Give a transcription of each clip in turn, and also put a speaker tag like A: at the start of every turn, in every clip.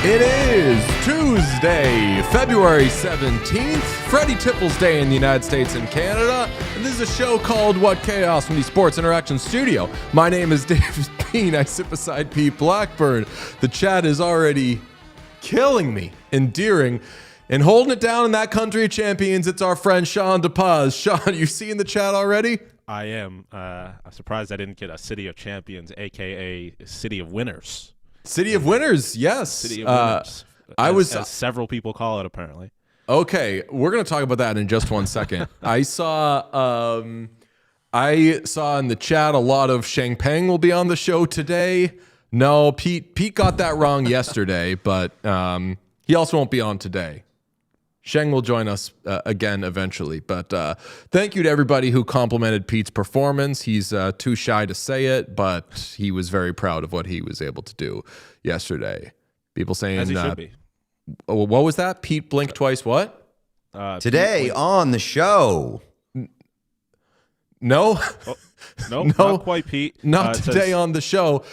A: It is Tuesday, February 17th, Freddie Tipples Day in the United States and Canada, and this is a show called What Chaos from the Sports Interaction Studio. My name is David Bean. I sit beside Pete Blackburn. The chat is already killing me, endearing, and holding it down in that country of champions. It's our friend Sean DePaz. Sean, you seeing the chat already?
B: I am. I'm surprised I didn't get a City of Champions, a.k.a. City of Winners.
A: City of Winners, yes.
B: City of Winners. As several people call it, apparently.
A: Okay, we're going to talk about that in just 1 second. I saw in the chat a lot of Shang Peng will be on the show today. No, Pete got that wrong yesterday, but he also won't be on today. Sheng will join us again eventually, but thank you to everybody who complimented Pete's performance. He's too shy to say it, but he was very proud of what he was able to do yesterday. People saying,
B: as he should be.
A: What was that? Pete blinked twice. What?
C: Today on the show.
A: No.
B: No, not quite, Pete.
A: Not today on the show.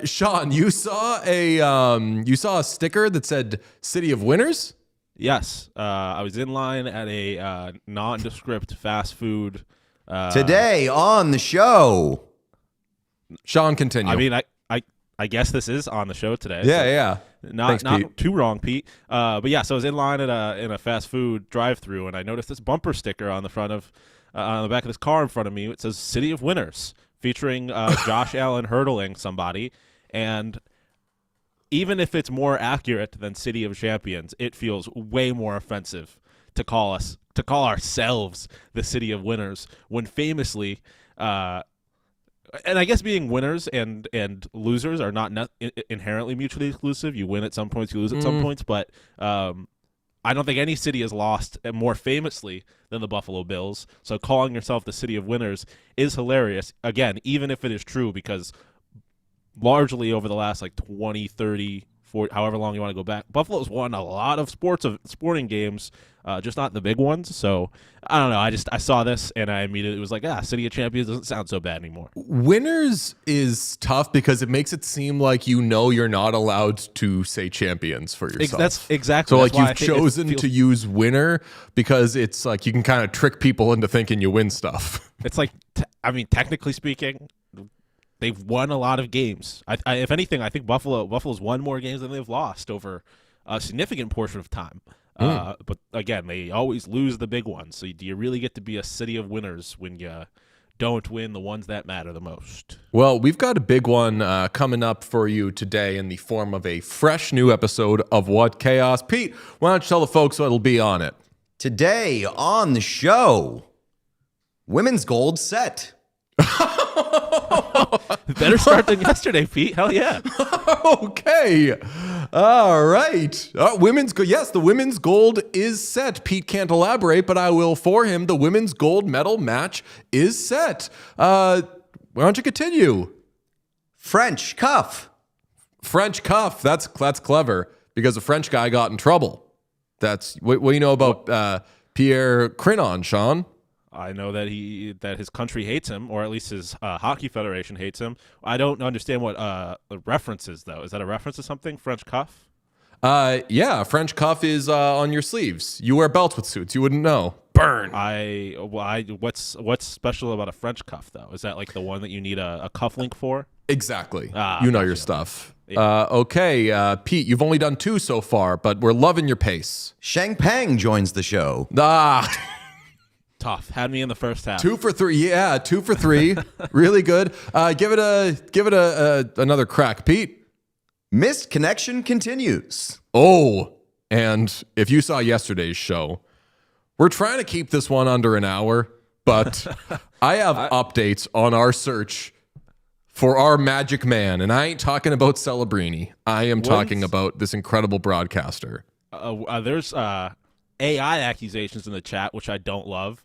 A: Sean, you saw a sticker that said "City of Winners."
B: Yes, I was in line at a nondescript fast food.
C: Today on the show.
A: Sean, continue.
B: I mean, I guess this is on the show today.
A: Yeah.
B: Not too wrong, Pete. But yeah, so I was in line in a fast food drive-through, and I noticed this bumper sticker on the front of on the back of this car in front of me. It says "City of Winners," featuring Josh Allen hurdling somebody, and even if it's more accurate than City of Champions, it feels way more offensive to call ourselves the City of Winners when famously, and I guess being winners and losers are not inherently mutually exclusive. You win at some points, you lose at some points, but I don't think any city has lost more famously than the Buffalo Bills. So calling yourself the City of Winners is hilarious. Again, even if it is true, because largely over the last 20, 30, 40, however long you want to go back, Buffalo's won a lot of sporting games, just not the big ones. So I don't know. I saw this and I immediately was like, City of Champions doesn't sound so bad anymore.
A: Winners is tough because it makes it seem like you're not allowed to say champions for yourself.
B: That's exactly.
A: So you've chosen to use winner because it's like you can kind of trick people into thinking you win stuff.
B: It's like, technically speaking, they've won a lot of games. If anything, I think Buffalo's won more games than they've lost over a significant portion of time. But again, they always lose the big ones. So do you really get to be a City of Winners when you don't win the ones that matter the most?
A: Well, we've got a big one coming up for you today in the form of a fresh new episode of What Chaos. Pete, why don't you tell the folks what'll be on it?
C: Today on the show, women's gold set.
B: Better start than yesterday, Pete. Hell yeah.
A: Okay. All right. Yes, the women's gold is set. Pete can't elaborate, but I will for him. The women's gold medal match is set. Why don't you continue?
C: French cuff.
A: French cuff. That's clever because a French guy got in trouble. That's what you know about Pierre Crinon, Sean.
B: I know that his country hates him, or at least his hockey federation hates him. I don't understand what the reference is, though. Is that a reference to something? French cuff?
A: Yeah, French cuff is on your sleeves. You wear belts with suits. You wouldn't know. Burn.
B: What's special about a French cuff, though? Is that like the one that you need a cuff link for?
A: Exactly. You know your stuff.
B: Yeah.
A: Okay, Pete, you've only done 2 so far, but we're loving your pace.
C: Shang Peng joins the show.
B: Tough. Had me in the first half.
A: 2 for 3. Yeah, 2 for 3. Really good. Give it another crack, Pete.
C: Missed connection continues.
A: Oh, and if you saw yesterday's show, we're trying to keep this one under an hour, but I have updates on our search for our magic man, and I ain't talking about Celebrini. I am talking about this incredible broadcaster.
B: There's AI accusations in the chat, which I don't love.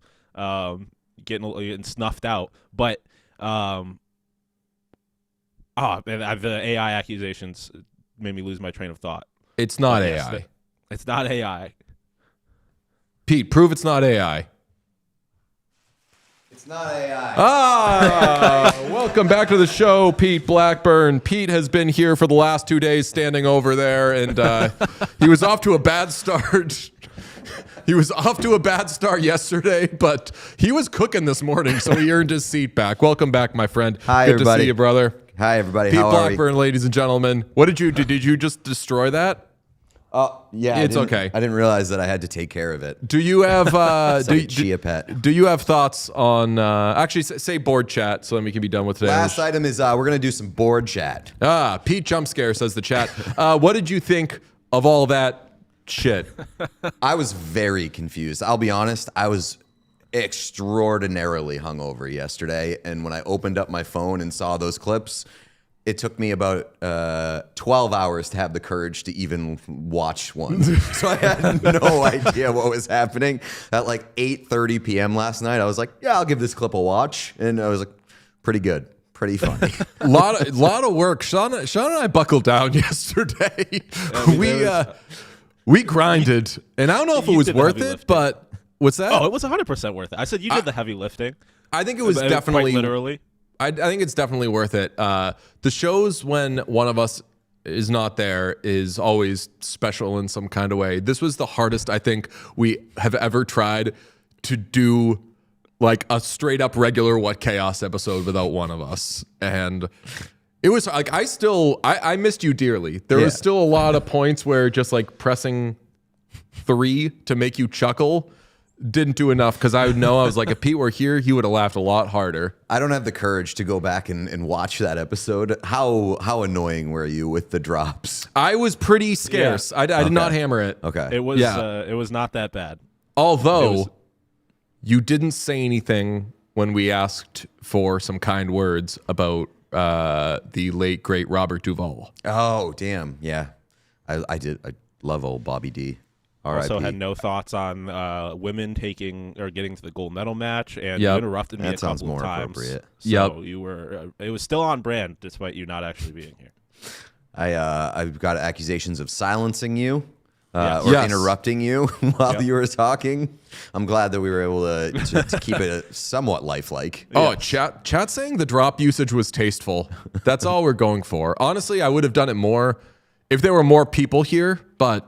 B: Getting snuffed out, but the AI accusations made me lose my train of thought.
A: It's not AI.
B: It's not AI.
A: Pete, prove it's not AI.
C: It's not AI.
A: Welcome back to the show, Pete Blackburn. Pete has been here for the last 2 days standing over there, and he was off to a bad start. He was off to a bad start yesterday, but he was cooking this morning, so he earned his seat back. Welcome back, my friend.
C: Hi,
A: Good
C: everybody.
A: to see you, brother.
C: Hi, everybody.
A: Pete
C: How are we?
A: Blackburn, ladies and gentlemen. What did you do? Did you just destroy that?
C: Oh, yeah.
A: It's okay.
C: I didn't realize that I had to take care of it.
A: Do you have
C: Chia pet.
A: do you have thoughts on actually say board chat so then we can be done with today?
C: Last item is we're going to do some board chat.
A: Pete jump scare says the chat. What did you think of all that shit?
C: I was very confused. I'll be honest. I was extraordinarily hungover yesterday, and when I opened up my phone and saw those clips, it took me about 12 hours to have the courage to even watch one. So I had no idea what was happening. At like 8:30 p.m. last night, I was like, yeah, I'll give this clip a watch. And I was like, pretty good. Pretty funny.
A: lot of work. Sean and I buckled down yesterday. We grinded, and I don't know if it was worth it, but what's that?
B: Oh, it was 100% worth it. I said you did the heavy lifting.
A: I think it was
B: Quite
A: definitely
B: literally.
A: I think it's definitely worth it. The shows when one of us is not there is always special in some kind of way. This was the hardest I think we have ever tried to do, like a straight up regular What Chaos episode without one of us. And it was like, I missed you dearly. There was still a lot of points where just like pressing 3 to make you chuckle didn't do enough, because I would know, I was like, if Pete were here, he would have laughed a lot harder.
C: I don't have the courage to go back and watch that episode. How annoying were you with the drops?
A: I was pretty scarce.
B: Yeah.
A: I did not hammer it.
C: Okay.
B: It was not that bad.
A: Although you didn't say anything when we asked for some kind words about the late, great Robert Duvall.
C: Oh, damn. Yeah. I did. I love old Bobby D.
B: Also
C: RIP.
B: had no thoughts on women taking or getting to the gold medal match, and you interrupted me
C: That
B: a
C: sounds
B: couple
C: more
B: of times.
C: appropriate.
B: So you were. It was still on brand despite you not actually being here.
C: I've got accusations of silencing you
B: Yes.
C: or
A: Yes.
C: interrupting you while you were talking. I'm glad that we were able to keep it somewhat lifelike.
A: Oh, chat saying the drop usage was tasteful. That's all we're going for. Honestly, I would have done it more if there were more people here, but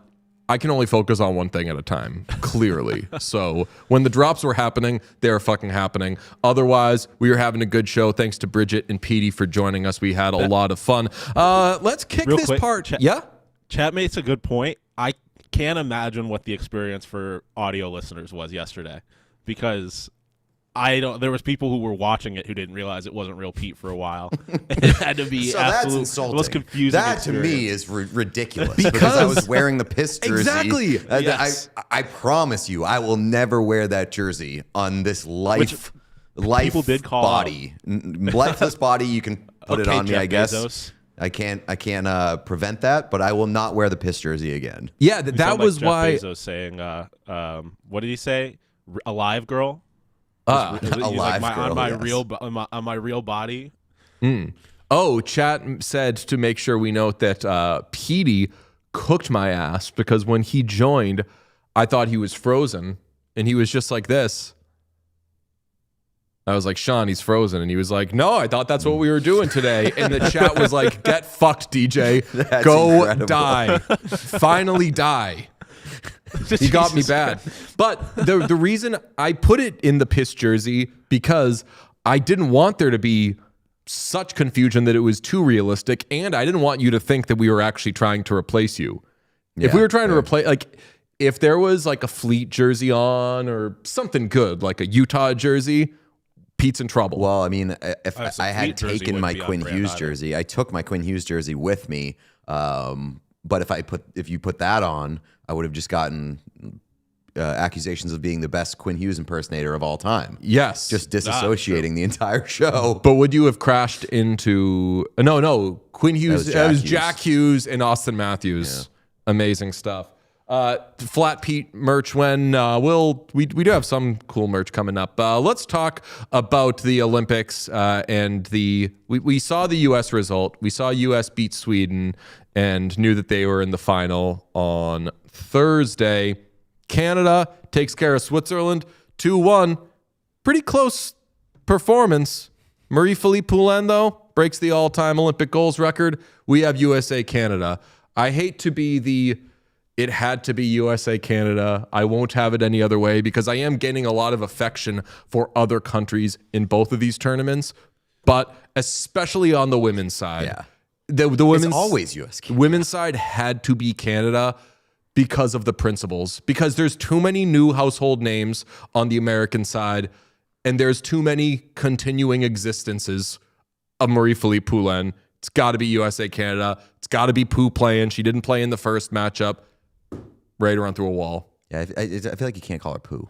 A: I can only focus on one thing at a time, clearly. So when the drops were happening, they were fucking happening. Otherwise, we were having a good show. Thanks to Bridget and Petey for joining us. We had a lot of fun. Let's kick
B: Real
A: this
B: quick,
A: part. Yeah?
B: Chat makes a good point. I can't imagine what the experience for audio listeners was yesterday, because there was people who were watching it who didn't realize it wasn't real Pete for a while. It had to be
C: So that's
B: absolute
C: insulting.
B: most confusing.
C: That to me
B: experience.
C: is ridiculous because I was wearing the piss jersey.
A: Exactly.
B: Yes.
C: I promise you, I will never wear that jersey on this life
B: people did call
C: body, lifeless body. You can put it
B: Okay,
C: on me,
B: Jeff
C: I guess.
B: Bezos.
C: I can't prevent that, but I will not wear the piss jersey again.
A: Yeah,
B: You
A: that
B: sound
A: was
B: like Jeff
A: why.
B: Bezos saying, what did he say? Alive girl.
C: Alive
B: on
C: girl,
B: my
C: yes.
B: real on my real body.
A: Oh, chat said to make sure we note that Petey cooked my ass, because when he joined, I thought he was frozen, and he was just like this. I was like, Sean, he's frozen. And he was like, no, I thought that's what we were doing today. And the chat was like, get fucked, DJ.
C: That's
A: Go
C: incredible.
A: die. Finally die. He got me bad. But the reason I put it in the piss jersey, because I didn't want there to be such confusion that it was too realistic, and I didn't want you to think that we were actually trying to replace you. If we were trying to replace, like, if there was like a Fleet jersey on or something good, like a Utah jersey, Pete's in trouble.
C: Well, I mean, if
B: so
C: I had
B: Fleet jersey
C: taken
B: wouldn't
C: my
B: be on
C: Quinn
B: brand
C: Hughes
B: either.
C: jersey, I took my Quinn Hughes jersey with me. But if you put that on, I would have just gotten accusations of being the best Quinn Hughes impersonator of all time.
A: Yes.
C: Just disassociating the entire show.
A: But would you have crashed into no Quinn Hughes?
C: was
A: It was
C: Jack
A: Jack Hughes and Austin Matthews. Amazing stuff. Flat Pete merch when we do have some cool merch coming up. Let's talk about the Olympics and we saw the U.S. result. We saw U.S. beat Sweden and knew that they were in the final on Thursday. Canada takes care of Switzerland 2-1. Pretty close performance. Marie-Philip Poulin, though, breaks the all-time Olympic goals record. We have USA, Canada. I hate to be it had to be USA, Canada. I won't have it any other way because I am gaining a lot of affection for other countries in both of these tournaments, but especially on the women's side.
C: Yeah.
A: The women's,
C: It's always US, Canada.
A: Women's side had to be Canada because of the principles, because there's too many new household names on the American side, and there's too many continuing existences of Marie-Philip Poulin. It's got to be USA, Canada. It's got to be Poo playing. She didn't play in the first matchup. Ready to run through a wall.
C: Yeah, I feel like you can't call her Pooh.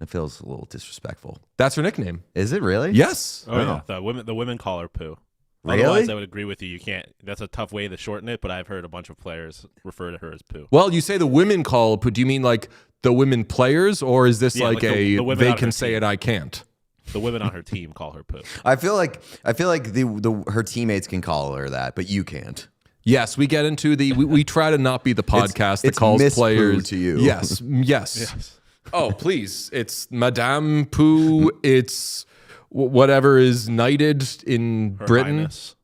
C: It feels a little disrespectful.
A: That's her nickname.
C: Is it really?
A: Yes.
B: Oh yeah, the women call her Poo.
C: Really?
B: Otherwise, I would agree with you. You can't. That's a tough way to shorten it, but I've heard a bunch of players refer to her as Poo.
A: Well, you say the women call Poo. Do you mean like the women players, or is this like
B: the women
A: they
B: on
A: can
B: her
A: say
B: team.
A: it, I can't?
B: The women on her team call her Poo.
C: I feel like her teammates can call her that, but you can't.
A: Yes, we get into we try to not be the podcast that
C: it's
A: calls
C: Miss
A: players
C: Poo to you.
A: Yes.
B: Yes.
A: Oh, please. It's Madame Poo. It's whatever is knighted in
B: Her
A: Britain.
B: Highness.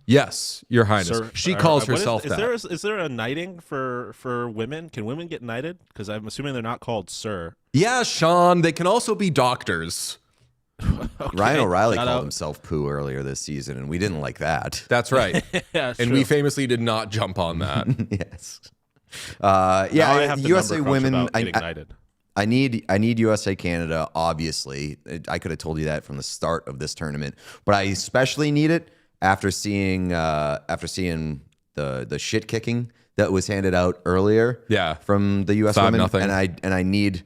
A: Yes, Your Highness.
B: Sir,
A: She
B: or-
A: calls
B: what
A: herself
B: is
A: that.
B: there is there a knighting for women? Can women get knighted? Because I'm assuming they're not called sir.
A: Yeah, Sean. They can also be doctors.
C: Ryan O'Reilly
B: shout
C: called
B: out.
C: himself Pooh earlier this season, and we didn't like that.
A: That's right.
B: Yeah,
A: And we famously did not jump on that.
C: Yes.
B: Now I
C: Yeah,
B: have to
C: USA
B: number crunch
C: women.
B: about getting knighted.
C: I need USA Canada. Obviously, I could have told you that from the start of this tournament, but I especially need it after seeing the shit kicking that was handed out earlier.
A: Yeah.
C: From the US women,
A: 5-0.
C: and I need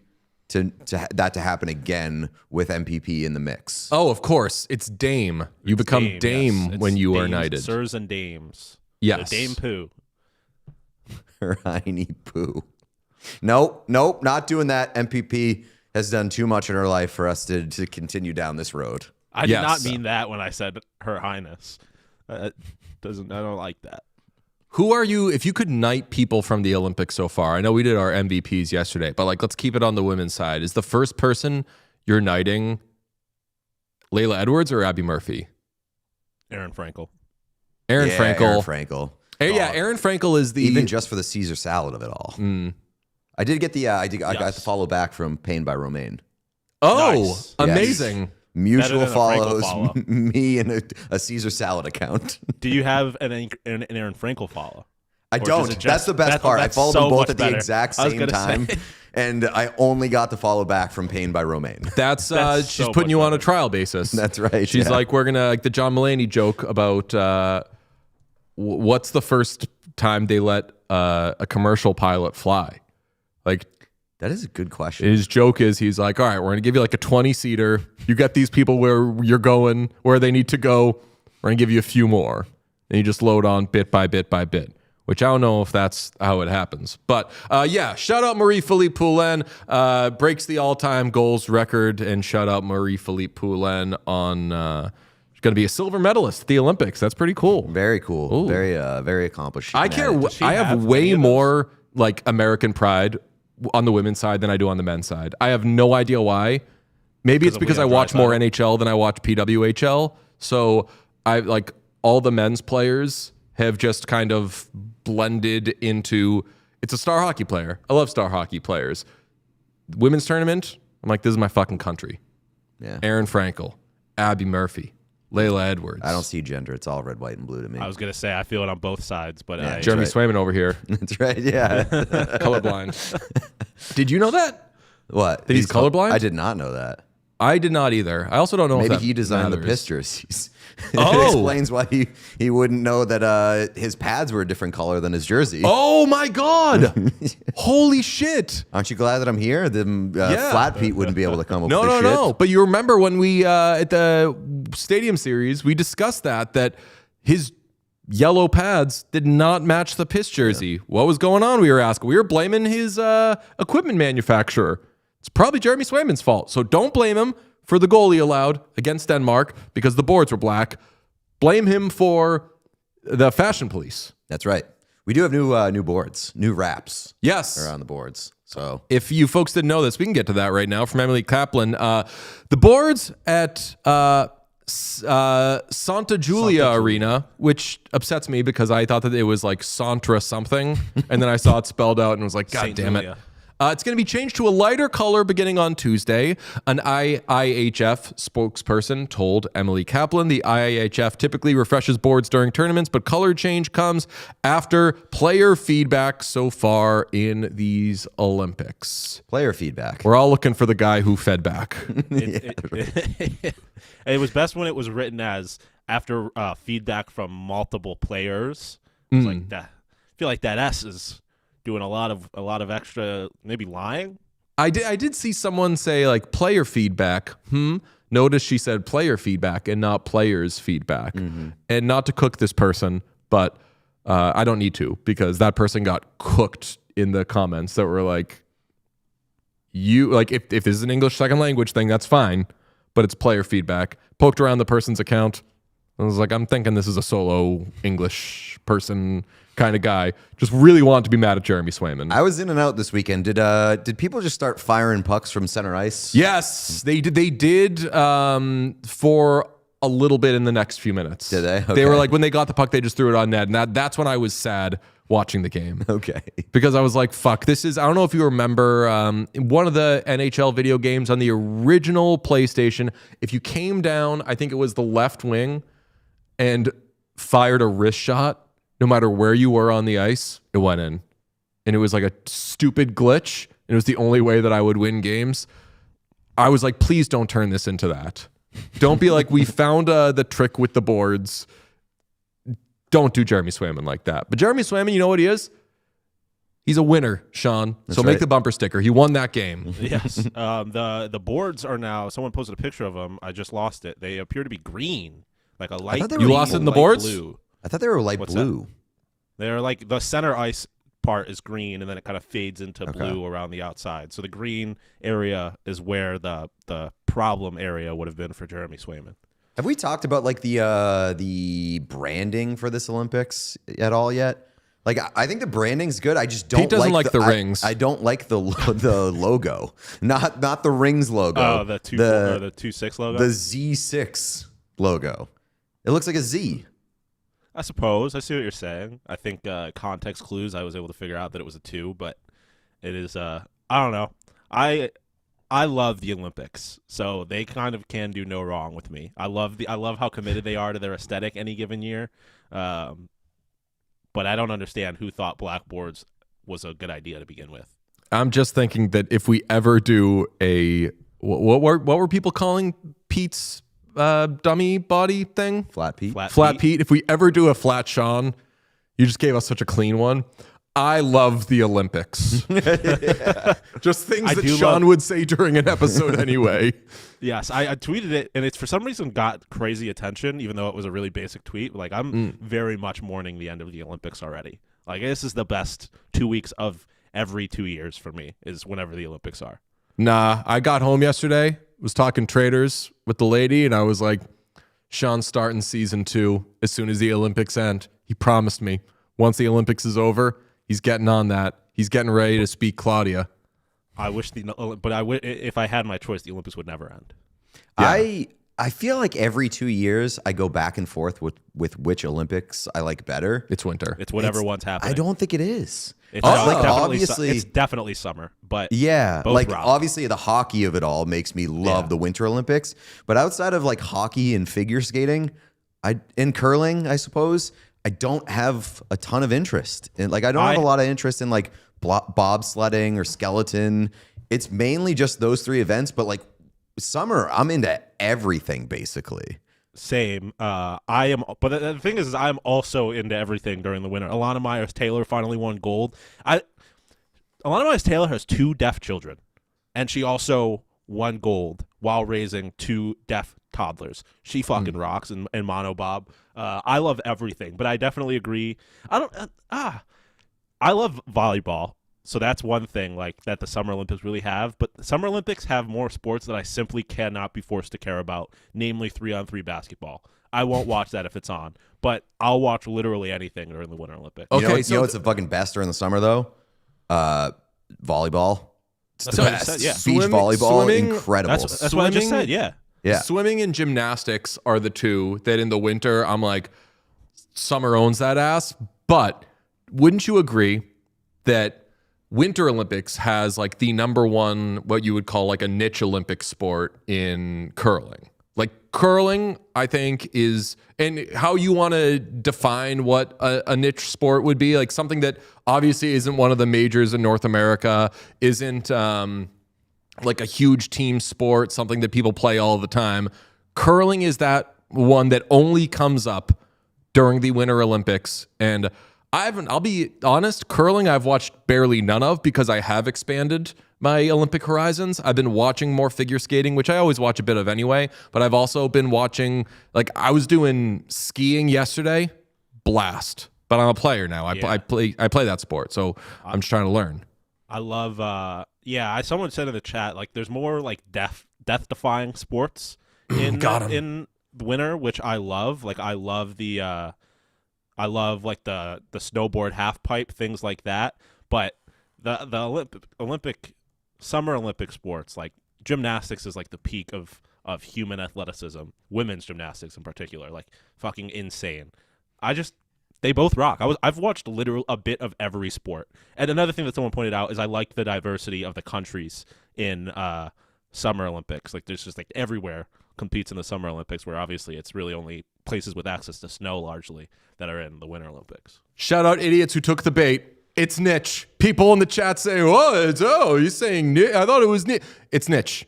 C: that to happen again with MPP in the mix.
A: Oh, of course. It's Dame. You become Dame
B: yes.
A: when
B: It's
A: you are
B: dames,
A: knighted.
B: Sirs and dames.
A: Yes.
B: Dame Poo.
C: Tiny Pooh. Nope, not doing that. MPP has done too much in her life for us to continue down this road.
B: I did
A: Yes.
B: not mean that when I said Her Highness. I don't like that.
A: Who are you, if you could knight people from the Olympics so far? I know we did our MVPs yesterday, but like, let's keep it on the women's side. Is the first person you're knighting Layla Edwards or Abby Murphy?
B: Aaron Frankel.
A: Aaron
C: Yeah,
A: Frankel.
C: Aaron Frankel.
A: Yeah, Aaron Frankel is the
C: Even just for the Caesar salad of it all. I did get I got
B: Yes.
C: the follow back from Pain by Romaine.
A: Oh,
B: Nice.
A: amazing.
C: Mutual
B: Better than a Frankel
C: follows
B: follow.
C: me and a Caesar salad account.
B: Do you have an Aaron Frankel follow?
C: I
B: Or does
C: don't.
B: it just-
C: That's the best
B: that's-
C: part. I
B: that's
C: followed
B: so
C: them both
B: much
C: at the
B: better.
C: exact
B: I was
C: same
B: gonna
C: time,
B: say.
C: and I only got the follow back from Pain by Romaine.
A: That's
B: That's
A: she's
B: so
A: putting
B: much
A: you on a
B: better.
A: trial basis.
C: That's right.
A: She's
C: yeah.
A: like, we're gonna like the John Mulaney joke about what's the first time they let a commercial pilot fly? Like
C: that is a good question.
A: his joke is he's like, all right, we're gonna give you like a 20-seater. You get these people where you're going, where they need to go. We're gonna give you a few more, and you just load on bit by bit by bit. Which I don't know if that's how it happens. But yeah, shout out Marie-Philip Poulin. Breaks the all-time goals record. And shout out Marie-Philip Poulin on she's going to be a silver medalist at the Olympics. That's pretty cool.
C: Very cool.
A: Ooh.
C: Very accomplished.
A: I
C: She
A: care.
C: can add it.
B: Does she
A: I have
B: have
A: way
B: any of those?
A: more like American pride on the women's side than I do on the men's side. I have no idea why. Maybe it's because I
B: Leon
A: watch more
B: Draisaitl?
A: NHL than I watch PWHL. So I like all the men's players have just kind of blended into it's a star hockey player. I love star hockey players. Women's tournament, I'm like, this is my fucking country.
C: Yeah.
A: Aaron Frankel, Abby Murphy, Layla Edwards.
C: I don't see gender. It's all red, white, and blue to me.
B: I was gonna say I feel it on both sides, but
C: Yeah,
B: I,
A: Jeremy
C: right.
A: Swayman over here,
C: That's right. Yeah.
A: colorblind. Did you know that?
C: What?
A: That he's colorblind?
C: I did not know that.
A: I did not either. I also don't know
C: Maybe
A: if that
C: he designed the
A: matters.
C: piss jerseys.
A: Oh.
C: It explains why he wouldn't know that his pads were a different color than his jersey.
A: Oh my God. Holy shit.
C: Aren't you glad that I'm here? The
A: Yeah.
C: Flat Pete wouldn't be able to come up
A: No,
C: with
A: no,
C: this
A: no.
C: shit.
A: But you remember when we, at the Stadium Series, we discussed that his yellow pads did not match the piss jersey. What was going on? We were asking. We were blaming his equipment manufacturer. It's probably Jeremy Swayman's fault. So don't blame him for the goal he allowed against Denmark because the boards were black. Blame him for the fashion police.
C: That's right. We do have new boards, new wraps.
A: Yes.
C: Are on the boards. So
A: if you folks didn't know this, we can get to that right now from Emily Kaplan. The boards at Santa Giulia Arena, which upsets me because I thought that it was like Santra something, and then I saw it spelled out and was like, God
B: Saint
A: damn it.
B: Julia.
A: It's going to be changed to a lighter color beginning on Tuesday. An IIHF spokesperson told Emily Kaplan the IIHF typically refreshes boards during tournaments, but color change comes after player feedback so far in these Olympics.
C: player feedback.
A: We're all looking for the guy who fed back.
B: It was best when it was written as after feedback from multiple players. It's like that. I feel like that S is doing a lot of extra, maybe lying.
A: I did see someone say like player feedback. Notice she said player feedback and not players feedback. And not to cook this person, but I don't need to, because that person got cooked in the comments that were like, you like if this is an English second language thing, that's fine, but it's player feedback. Poked around the person's account. I was like, I'm thinking this is a solo English person kind of guy. Just really want to be mad at Jeremy Swayman.
C: I was in and out this weekend. Did people just start firing pucks from center ice?
A: Yes, they did. They did for a little bit in the next few minutes.
C: Did they?
A: They were
C: Okay.
A: like, when they got the puck, they just threw it on net, and that's when I was sad watching the game.
C: Okay.
A: Because I was like, fuck, this is, I don't know if you remember one of the NHL video games on the original PlayStation, if you came down, I think it was the left wing, and fired a wrist shot, no matter where you were on the ice, it went in. And it was like a stupid glitch, and it was the only way that I would win games. I was like, please don't turn this into that. Don't be like, we found the trick with the boards. Don't do Jeremy Swayman like that. But Jeremy Swayman, you know what he is? He's a winner, Sean.
C: That's
A: so make
C: right.
A: the bumper sticker. He won that game.
B: Yes. The boards are now. Someone posted a picture of them. I just lost it. They appear to be green, like a light.
C: thought they
B: green
C: were-
A: You lost it in the
B: light
A: boards?
B: Blue.
C: I thought they were light
B: What's
C: blue.
B: They're like the center ice part is green, and then it kind of fades into
C: Okay.
B: blue around the outside. So the green area is where the problem area would have been for Jeremy Swayman.
C: Have we talked about like the branding for this Olympics at all yet? Like I think the branding's good. I just don't
A: Pete doesn't like the
C: I-
A: rings.
C: I don't like the logo. Not the rings logo.
B: Oh, the 2-6 logo.
C: The Z6 logo. It looks like a Z.
B: I suppose I see what you're saying. I think context clues. I was able to figure out that it was a 2, but it is. I don't know. I love the Olympics, so they kind of can do no wrong with me. I love how committed they are to their aesthetic any given year. But I don't understand who thought blackboards was a good idea to begin with.
A: I'm just thinking that if we ever do a, what were people calling Pete's dummy body thing?
C: Flat Pete.
A: Flat Pete. If we ever do a flat Sean, you just gave us such a clean one. I love the Olympics. Just things
B: I
A: that
B: do
A: Sean
B: love-
A: would say during an episode anyway.
B: Yes, I tweeted it, and it's for some reason got crazy attention, even though it was a really basic tweet. Like, I'm very much mourning the end of the Olympics already. Like, this is the best 2 weeks of every 2 years for me, is whenever the Olympics are.
A: Nah, I got home yesterday, was talking traders with the lady, and I was like, Sean's starting season 2 as soon as the Olympics end. He promised me once the Olympics is over, he's getting on that. He's getting ready to speak Claudia.
B: I wish if I had my choice, the Olympics would never end.
A: Yeah.
C: I feel like every 2 years I go back and forth with which Olympics I like better.
A: It's winter.
B: It's whatever one's happening.
C: I don't think it is.
B: It's
C: like,
B: definitely
C: obviously-
B: it's definitely summer, but
C: Yeah,
B: both
C: like
B: round.
C: obviously the hockey of it all makes me love
B: Yeah.
C: the Winter Olympics, but outside of like hockey and figure skating, and curling, I suppose, I don't have a ton of interest. And like I don't have a lot of interest in like bobsledding or skeleton. It's mainly just those 3 events, but like summer, I'm into everything basically.
B: Same. I am, but the thing is I'm also into everything during the winter. Alana Myers-Taylor finally won gold. Alana Myers-Taylor has 2 deaf children, and she also won gold while raising 2 deaf toddlers. She fucking rocks in monobob. I love everything, but I definitely agree. I love volleyball. So that's one thing like that the Summer Olympics really have. But the Summer Olympics have more sports that I simply cannot be forced to care about, namely 3-on-3 basketball. I won't watch that if it's on, but I'll watch literally anything during the Winter Olympics.
A: Okay,
C: You know what's the fucking best during the summer though? volleyball. It's
B: That's
C: the
B: what I
C: best.
B: said, yeah.
C: Beach volleyball,
A: Swimming-
C: incredible.
B: That's what I just said. Yeah.
C: Yeah.
A: Swimming and gymnastics are the two that in the winter I'm like, summer owns that ass. But wouldn't you agree that Winter Olympics has like the number one, what you would call like a niche Olympic sport in curling? Like curling, I think is, and how you want to define what a niche sport would be, like something that obviously isn't one of the majors in North America, isn't like a huge team sport, something that people play all the time. Curling is that one that only comes up during the Winter Olympics. And I'll be honest, curling I've watched barely none of because I have expanded my Olympic horizons. I've been watching more figure skating, which I always watch a bit of anyway, but I've also been watching, like I was doing skiing yesterday, blast. But I'm a player now. I play that sport, so I'm just trying to learn.
B: I love someone said in the chat like there's more like death defying sports in in the winter, which I love. Like I love the like the snowboard half pipe, things like that. But the Olympic Summer Olympic sports, like gymnastics is like the peak of human athleticism. Women's gymnastics in particular, like fucking insane. They both rock. I've watched literally a bit of every sport. And another thing that someone pointed out is I like the diversity of the countries in Summer Olympics. Like there's just like everywhere competes in the Summer Olympics, where obviously it's really only places with access to snow largely that are in the Winter Olympics.
A: Shout out idiots who took the bait. It's niche. People in the chat say, you're saying niche. I thought it was niche. It's niche.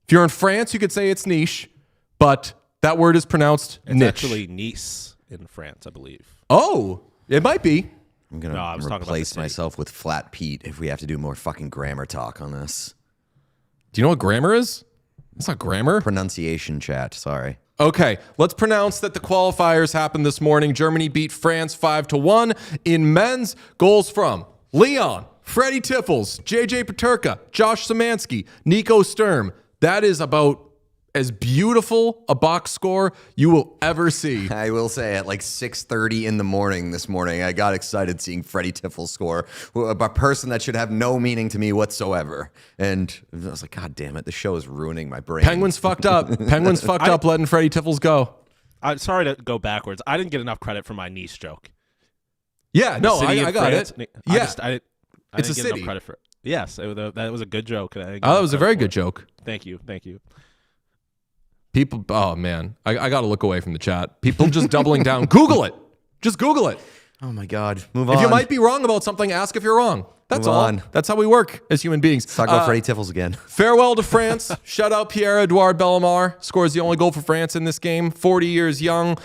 A: If you're in France, you could say it's niche, but that word is pronounced
B: It's
A: niche.
B: actually Nice in France, I believe.
A: Oh, it might be.
C: I'm going to replace myself with Flat Pete if we have to do more fucking grammar talk on this.
A: Do you know what grammar is? It's not grammar.
C: Pronunciation chat, sorry.
A: Okay, let's pronounce that the qualifiers happened this morning. Germany beat France 5-1. In men's, goals from Leon, Freddie Tiffels, JJ Peterka, Josh Szymanski, Nico Sturm. That is about as beautiful a box score you will ever see.
C: I will say at like 6:30 in the morning this morning, I got excited seeing Freddie Tiffels score, a person that should have no meaning to me whatsoever. And I was like, God damn it, the show is ruining my brain.
A: Penguins fucked up. Penguins fucked up letting Freddie Tiffels go.
B: I'm sorry to go backwards. I didn't get enough credit for my Nice joke.
A: Yeah, no, I got
B: France,
A: it.
B: I
A: Yeah,
B: didn't
A: it's a
B: get
A: city.
B: enough credit for it. Yes, that was a good joke.
A: That was a very good joke.
B: Thank you.
A: People, oh man, I got to look away from the chat. People just doubling down. Google it. Just Google it.
C: Oh my God, move on.
A: If you might be wrong about something, ask if you're wrong. That's
C: Move
A: all.
C: on.
A: That's how we work as human beings.
C: Let's talk about Freddie Tiffels again.
A: Farewell to France. Shout out Pierre-Edouard Bellemare. Scores the only goal for France in this game. 40 years young.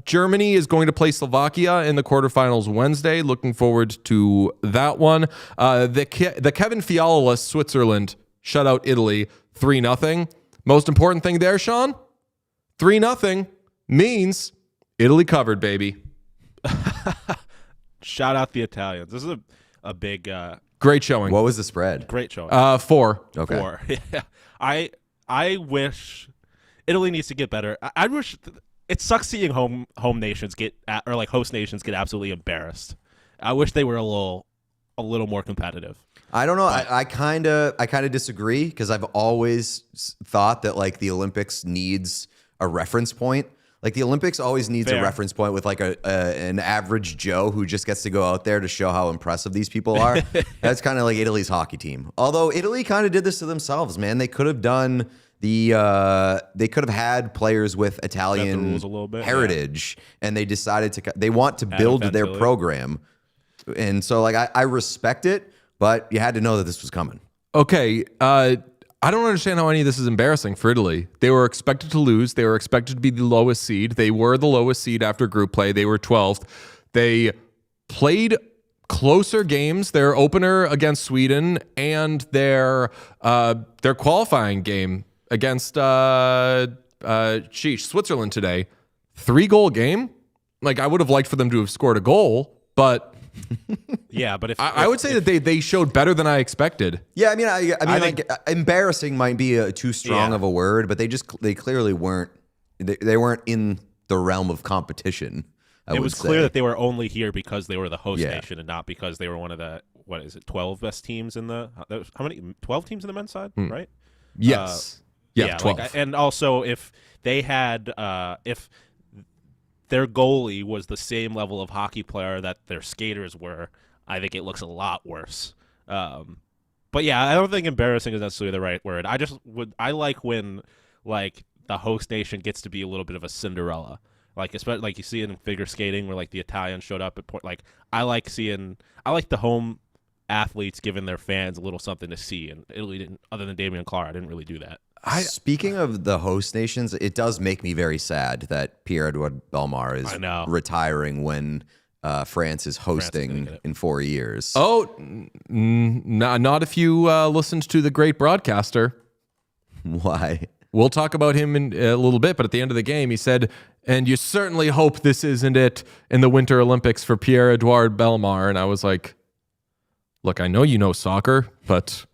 A: Germany is going to play Slovakia in the quarterfinals Wednesday. Looking forward to that one. The Kevin Fiala Switzerland. Shout out Italy. 3-0. Most important thing there, Sean? 3-0 means Italy covered, baby.
B: Shout out the Italians. This is a big,
A: Great showing.
C: What was the spread?
B: great showing.
A: 4.
C: Okay.
B: 4. Yeah. I wish Italy needs to get better. I wish it sucks seeing home nations or like host nations get absolutely embarrassed. I wish they were a little more competitive.
C: I don't know. I kind of disagree because I've always thought that like the Olympics needs a reference point. Like the Olympics always needs
B: Fair.
C: a reference point with like an average Joe who just gets to go out there to show how impressive these people are. That's kind of like Italy's hockey team. Although Italy kind of did this to themselves, man. They could have done they could have had players with Italian
B: rules a little bit,
C: heritage, and they decided they want to build their
B: Fantilli.
C: program. And so like I respect it, but you had to know that this was coming.
A: Okay, I don't understand how any of this is embarrassing for Italy. They were expected to lose. They were expected to be the lowest seed. They were the lowest seed after group play. They were 12th. They played closer games, their opener against Sweden and their qualifying game against Switzerland today. 3-goal game. Like I would have liked for them to have scored a goal, but
B: Yeah, but
A: I would say that they showed better than I expected.
C: Yeah, I mean, I mean,
B: I
C: like embarrassing might be too strong of a word, but they clearly weren't. They weren't in the realm of competition.
B: it was clear that they were only here because they were the host
C: Yeah.
B: nation and not because they were one of the what is it, 12 best teams in the how many 12 teams in the men's side, right?
A: Yes. Yeah, 12.
B: And also if they had if their goalie was the same level of hockey player that their skaters were, I think it looks a lot worse. But yeah, I don't think embarrassing is necessarily the right word. I like when like the host nation gets to be a little bit of a Cinderella. Like especially like you see it in figure skating where like the Italians showed up at point. Like I like the home athletes giving their fans a little something to see, and Italy didn't. Other than Damian Clara, didn't really do that.
C: Speaking of the host nations, it does make me very sad that Pierre-Edouard Bellemare is retiring when France is hosting in 4 years.
A: Oh, not if you listened to the great broadcaster.
C: Why?
A: We'll talk about him in a little bit, but at the end of the game, he said, and you certainly hope this isn't it in the Winter Olympics for Pierre-Edouard Bellemare. And I was like, look, I know you know soccer, but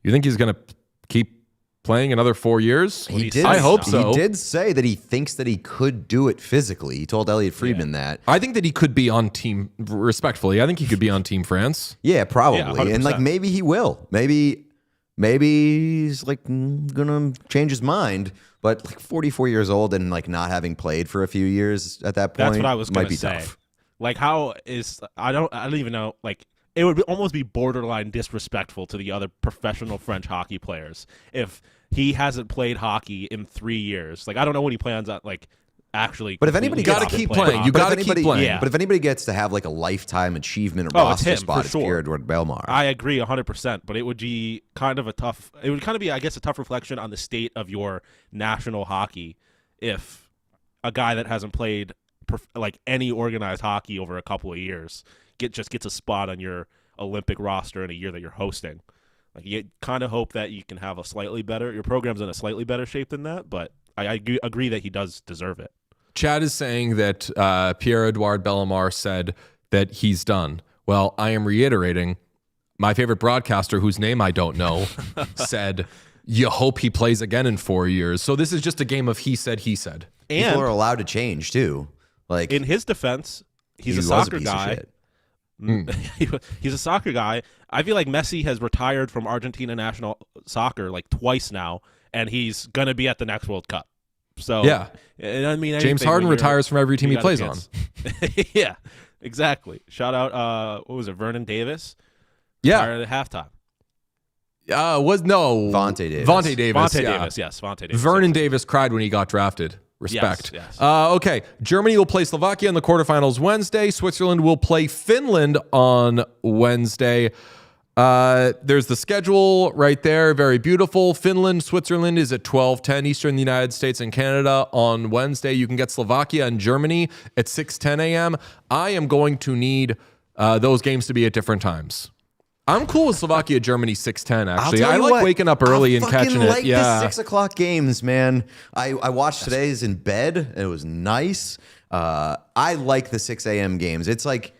A: you think he's going to keep playing another 4 years? I hope so.
C: He did say that he thinks that he could do it physically. He told Elliot Friedman that.
A: I think that he could be on team, respectfully, I think he could be on Team France.
C: Yeah, probably.
B: Yeah,
C: and like maybe he will. Maybe he's like gonna change his mind. But like 44 years old and like not having played for a few years at that point,
B: That's what I was gonna say.
C: Tough.
B: Like I don't even know. Like it would almost be borderline disrespectful to the other professional French hockey players if he hasn't played hockey in 3 years. Like I don't know when he plans on like actually.
C: But if anybody
A: got to keep playing, you got to keep playing.
B: Yeah.
C: But if anybody gets to have like a lifetime achievement roster spot, it's Pierre-Edouard Bellemare.
B: I agree 100%. But it would be kind of a tough. It would kind of be, I guess, a tough reflection on the state of your national hockey if a guy that hasn't played like any organized hockey over a couple of years just gets a spot on your Olympic roster in a year that you're hosting. Like you kind of hope that you can have your program's in a slightly better shape than that. But I agree that he does deserve it.
A: Chad is saying that Pierre-Edouard Bellemare said that he's done. Well, I am reiterating, my favorite broadcaster, whose name I don't know, said, you hope he plays again in 4 years. So this is just a game of he said, he said.
C: And people are allowed to change, too. Like
B: in his defense, he's a soccer guy. He's a soccer guy. I feel like Messi has retired from Argentina national soccer like twice now, and he's going to be at the next World Cup. So
A: yeah,
B: I mean,
A: James Harden retires from every team he plays on.
B: Yeah, exactly. Shout out, what was it, Vernon Davis?
A: Yeah,
B: retired at halftime.
C: Vontae Davis.
A: Vontae Davis.
B: Vontae Davis.
A: Vernon Davis cried when he got drafted. Respect.
B: Yes.
A: Okay, Germany will play Slovakia in the quarterfinals Wednesday. Switzerland will play Finland on Wednesday. There's the schedule right there. Very beautiful. Finland, Switzerland is at 12:10 Eastern, the United States and Canada on Wednesday. You can get Slovakia and Germany at 6:10 a.m. I am going to need those games to be at different times. I'm cool with Slovakia, Germany 6:10. Actually, I like waking up early and catching it.
C: Yeah, the 6 o'clock games, man. I watched today's in bed, and it was nice. I like the 6 a.m. games. It's like,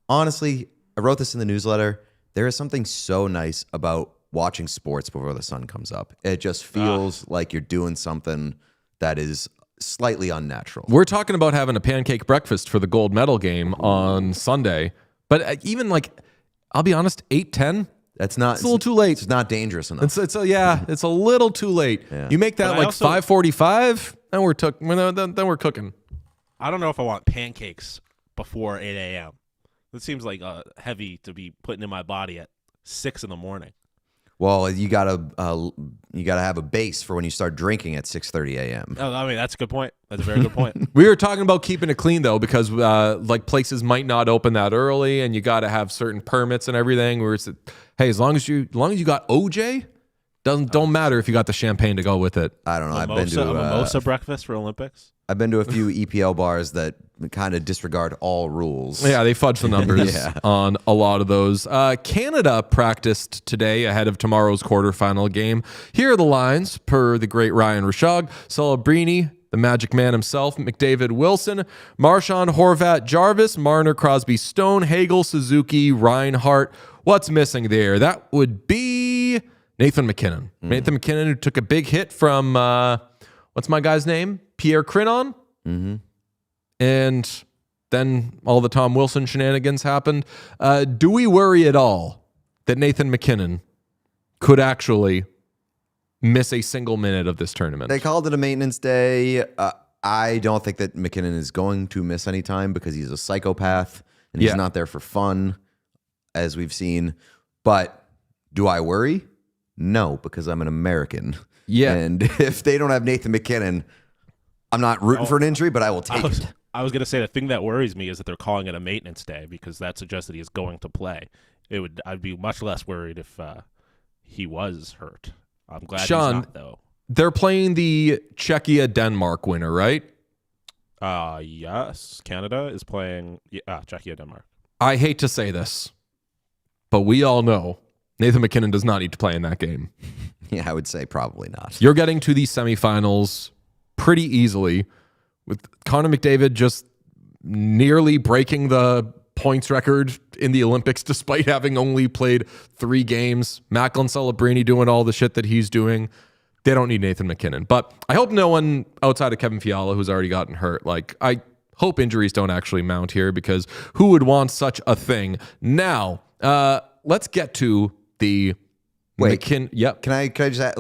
C: honestly, I wrote this in the newsletter. There is something so nice about watching sports before the sun comes up. It just feels like you're doing something that is slightly unnatural.
A: We're talking about having a pancake breakfast for the gold medal game on Sunday, but even like, I'll be honest, 8:10.
C: It's a
A: little too late.
C: It's not dangerous enough.
A: It's a little too late. Yeah. You make that like 5:45, then we're cooking.
B: I don't know if I want pancakes before 8 a.m. It seems like heavy to be putting in my body at 6 in the morning.
C: Well, you gotta have a base for when you start drinking at 6:30 a.m.
B: Oh, I mean, that's a good point. That's a very good point.
A: We were talking about keeping it clean though, because like places might not open that early, and you got to have certain permits and everything. Where it's, hey, as long as you got OJ, don't matter if you got the champagne to go with it.
C: I don't know.
B: I've been to a mimosa breakfast for Olympics.
C: I've been to a few EPL bars that kind of disregard all rules.
A: Yeah, they fudge the numbers on a lot of those. Canada practiced today ahead of tomorrow's quarterfinal game. Here are the lines per the great Ryan Rashog. Celebrini, the Magic Man himself, McDavid, Wilson, Marchand, Horvat, Jarvis, Marner, Crosby, Stone, Hagel, Suzuki, Reinhart. What's missing there? That would be Nathan McKinnon. Nathan McKinnon, who took a big hit from, what's my guy's name? Pierre Crinon.
C: Mm-hmm.
A: And then all the Tom Wilson shenanigans happened. Do we worry at all that Nathan McKinnon could actually miss a single minute of this tournament?
C: They called it a maintenance day. I don't think that McKinnon is going to miss any time because he's a psychopath and he's not there for fun, as we've seen. But do I worry? No, because I'm an American.
A: Yeah.
C: And if they don't have Nathan McKinnon, I'm not rooting for an injury, but I will take it.
B: I was going to say the thing that worries me is that they're calling it a maintenance day because that suggests that he is going to play. I'd be much less worried if he was hurt. I'm glad
A: Sean,
B: he's not, though.
A: They're playing the Czechia-Denmark winner, right?
B: Yes. Canada is playing Czechia-Denmark.
A: I hate to say this, but we all know Nathan McKinnon does not need to play in that game.
C: Yeah, I would say probably not.
A: You're getting to the semifinals pretty easily with Connor McDavid just nearly breaking the points record in the Olympics despite having only played 3 games. Macklin Celebrini doing all the shit that he's doing. They don't need Nathan McKinnon. But I hope no one outside of Kevin Fiala, who's already gotten hurt, I hope injuries don't actually mount here because who would want such a thing? Now, let's get to the McKinnon. Yep.
C: Can I just add,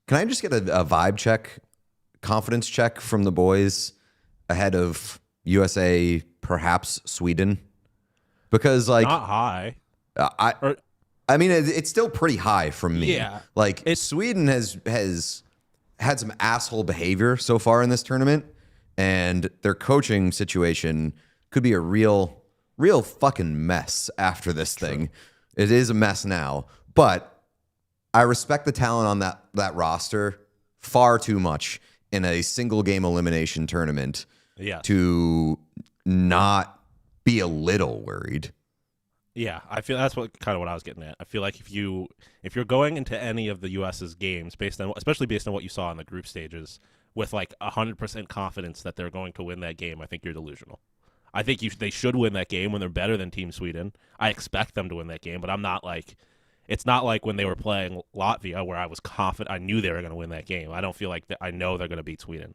C: can I just get a vibe check, confidence check from the boys ahead of USA, perhaps Sweden? Because
B: not high.
C: I mean, it's still pretty high from me.
B: Yeah.
C: Sweden has had some asshole behavior so far in this tournament, and their coaching situation could be a real fucking mess after this thing. It is a mess now, but I respect the talent on that roster far too much in a single game elimination tournament to not be a little worried.
B: Yeah, I feel that's what I was getting at. I feel like if you're going into any of the US's games especially based on what you saw in the group stages with 100% confidence that they're going to win that game, I think you're delusional. I think they should win that game when they're better than Team Sweden. I expect them to win that game, but I'm not it's not like when they were playing Latvia where I was confident I knew they were going to win that game. I don't feel like I know they're going to beat Sweden.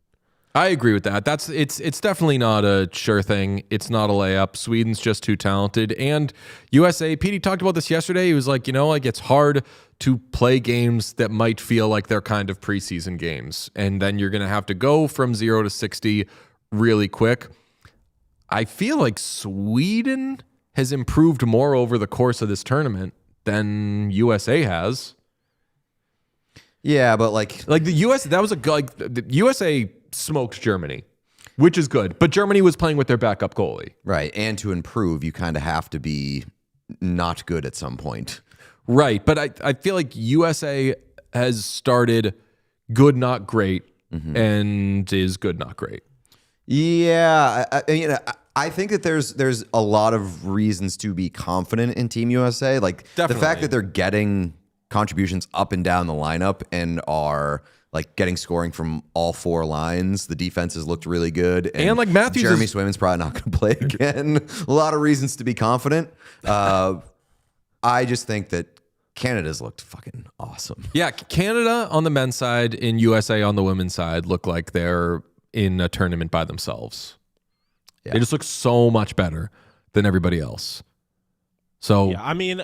A: I agree with that. It's definitely not a sure thing. It's not a layup. Sweden's just too talented. And USA, Petey talked about this yesterday. He was like, it's hard to play games that might feel like they're kind of preseason games. And then you're going to have to go from 0 to 60 really quick. I feel like Sweden has improved more over the course of this tournament than USA has.
C: Yeah, but
A: the US, that was the USA smoked Germany, which is good. But Germany was playing with their backup goalie.
C: Right. And to improve, you kind of have to be not good at some point.
A: Right. But I feel like USA has started good, not great, and is good, not great.
C: Yeah. I think that there's a lot of reasons to be confident in Team USA.
A: Definitely.
C: The fact that they're getting contributions up and down the lineup and are getting scoring from all 4 lines. The defense has looked really good.
A: And Matthews,
C: Jeremy Swayman's probably not going to play again. A lot of reasons to be confident. I just think that Canada's looked fucking awesome.
A: Yeah, Canada on the men's side and USA on the women's side look like they're in a tournament by themselves. Yeah. They just look so much better than everybody else. So
B: yeah, I mean,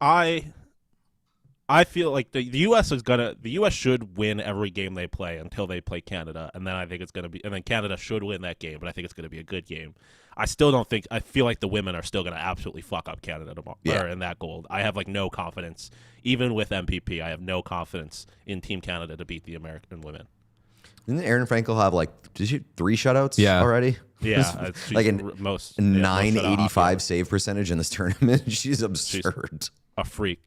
B: I feel like the U.S. should win every game they play until they play Canada, and then I think it's going to be, and then Canada should win that game, but I think it's going to be a good game. I feel like the women are still going to absolutely fuck up Canada tomorrow in that gold. I have no confidence, even with MPP. I have no confidence in Team Canada to beat the American women.
C: Didn't Erin Frankel have did she 3 shutouts already?
B: Yeah,
C: most 985 save percentage in this tournament. She's absurd.
B: She's a freak.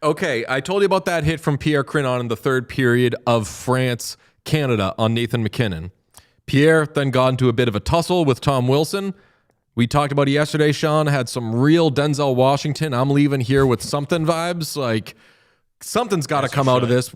A: Okay, I told you about that hit from Pierre Crinon in the third period of France-Canada on Nathan McKinnon. Pierre then got into a bit of a tussle with Tom Wilson. We talked about it yesterday, Sean, had some real Denzel Washington, I'm leaving here with something vibes. Something's got to come out of this.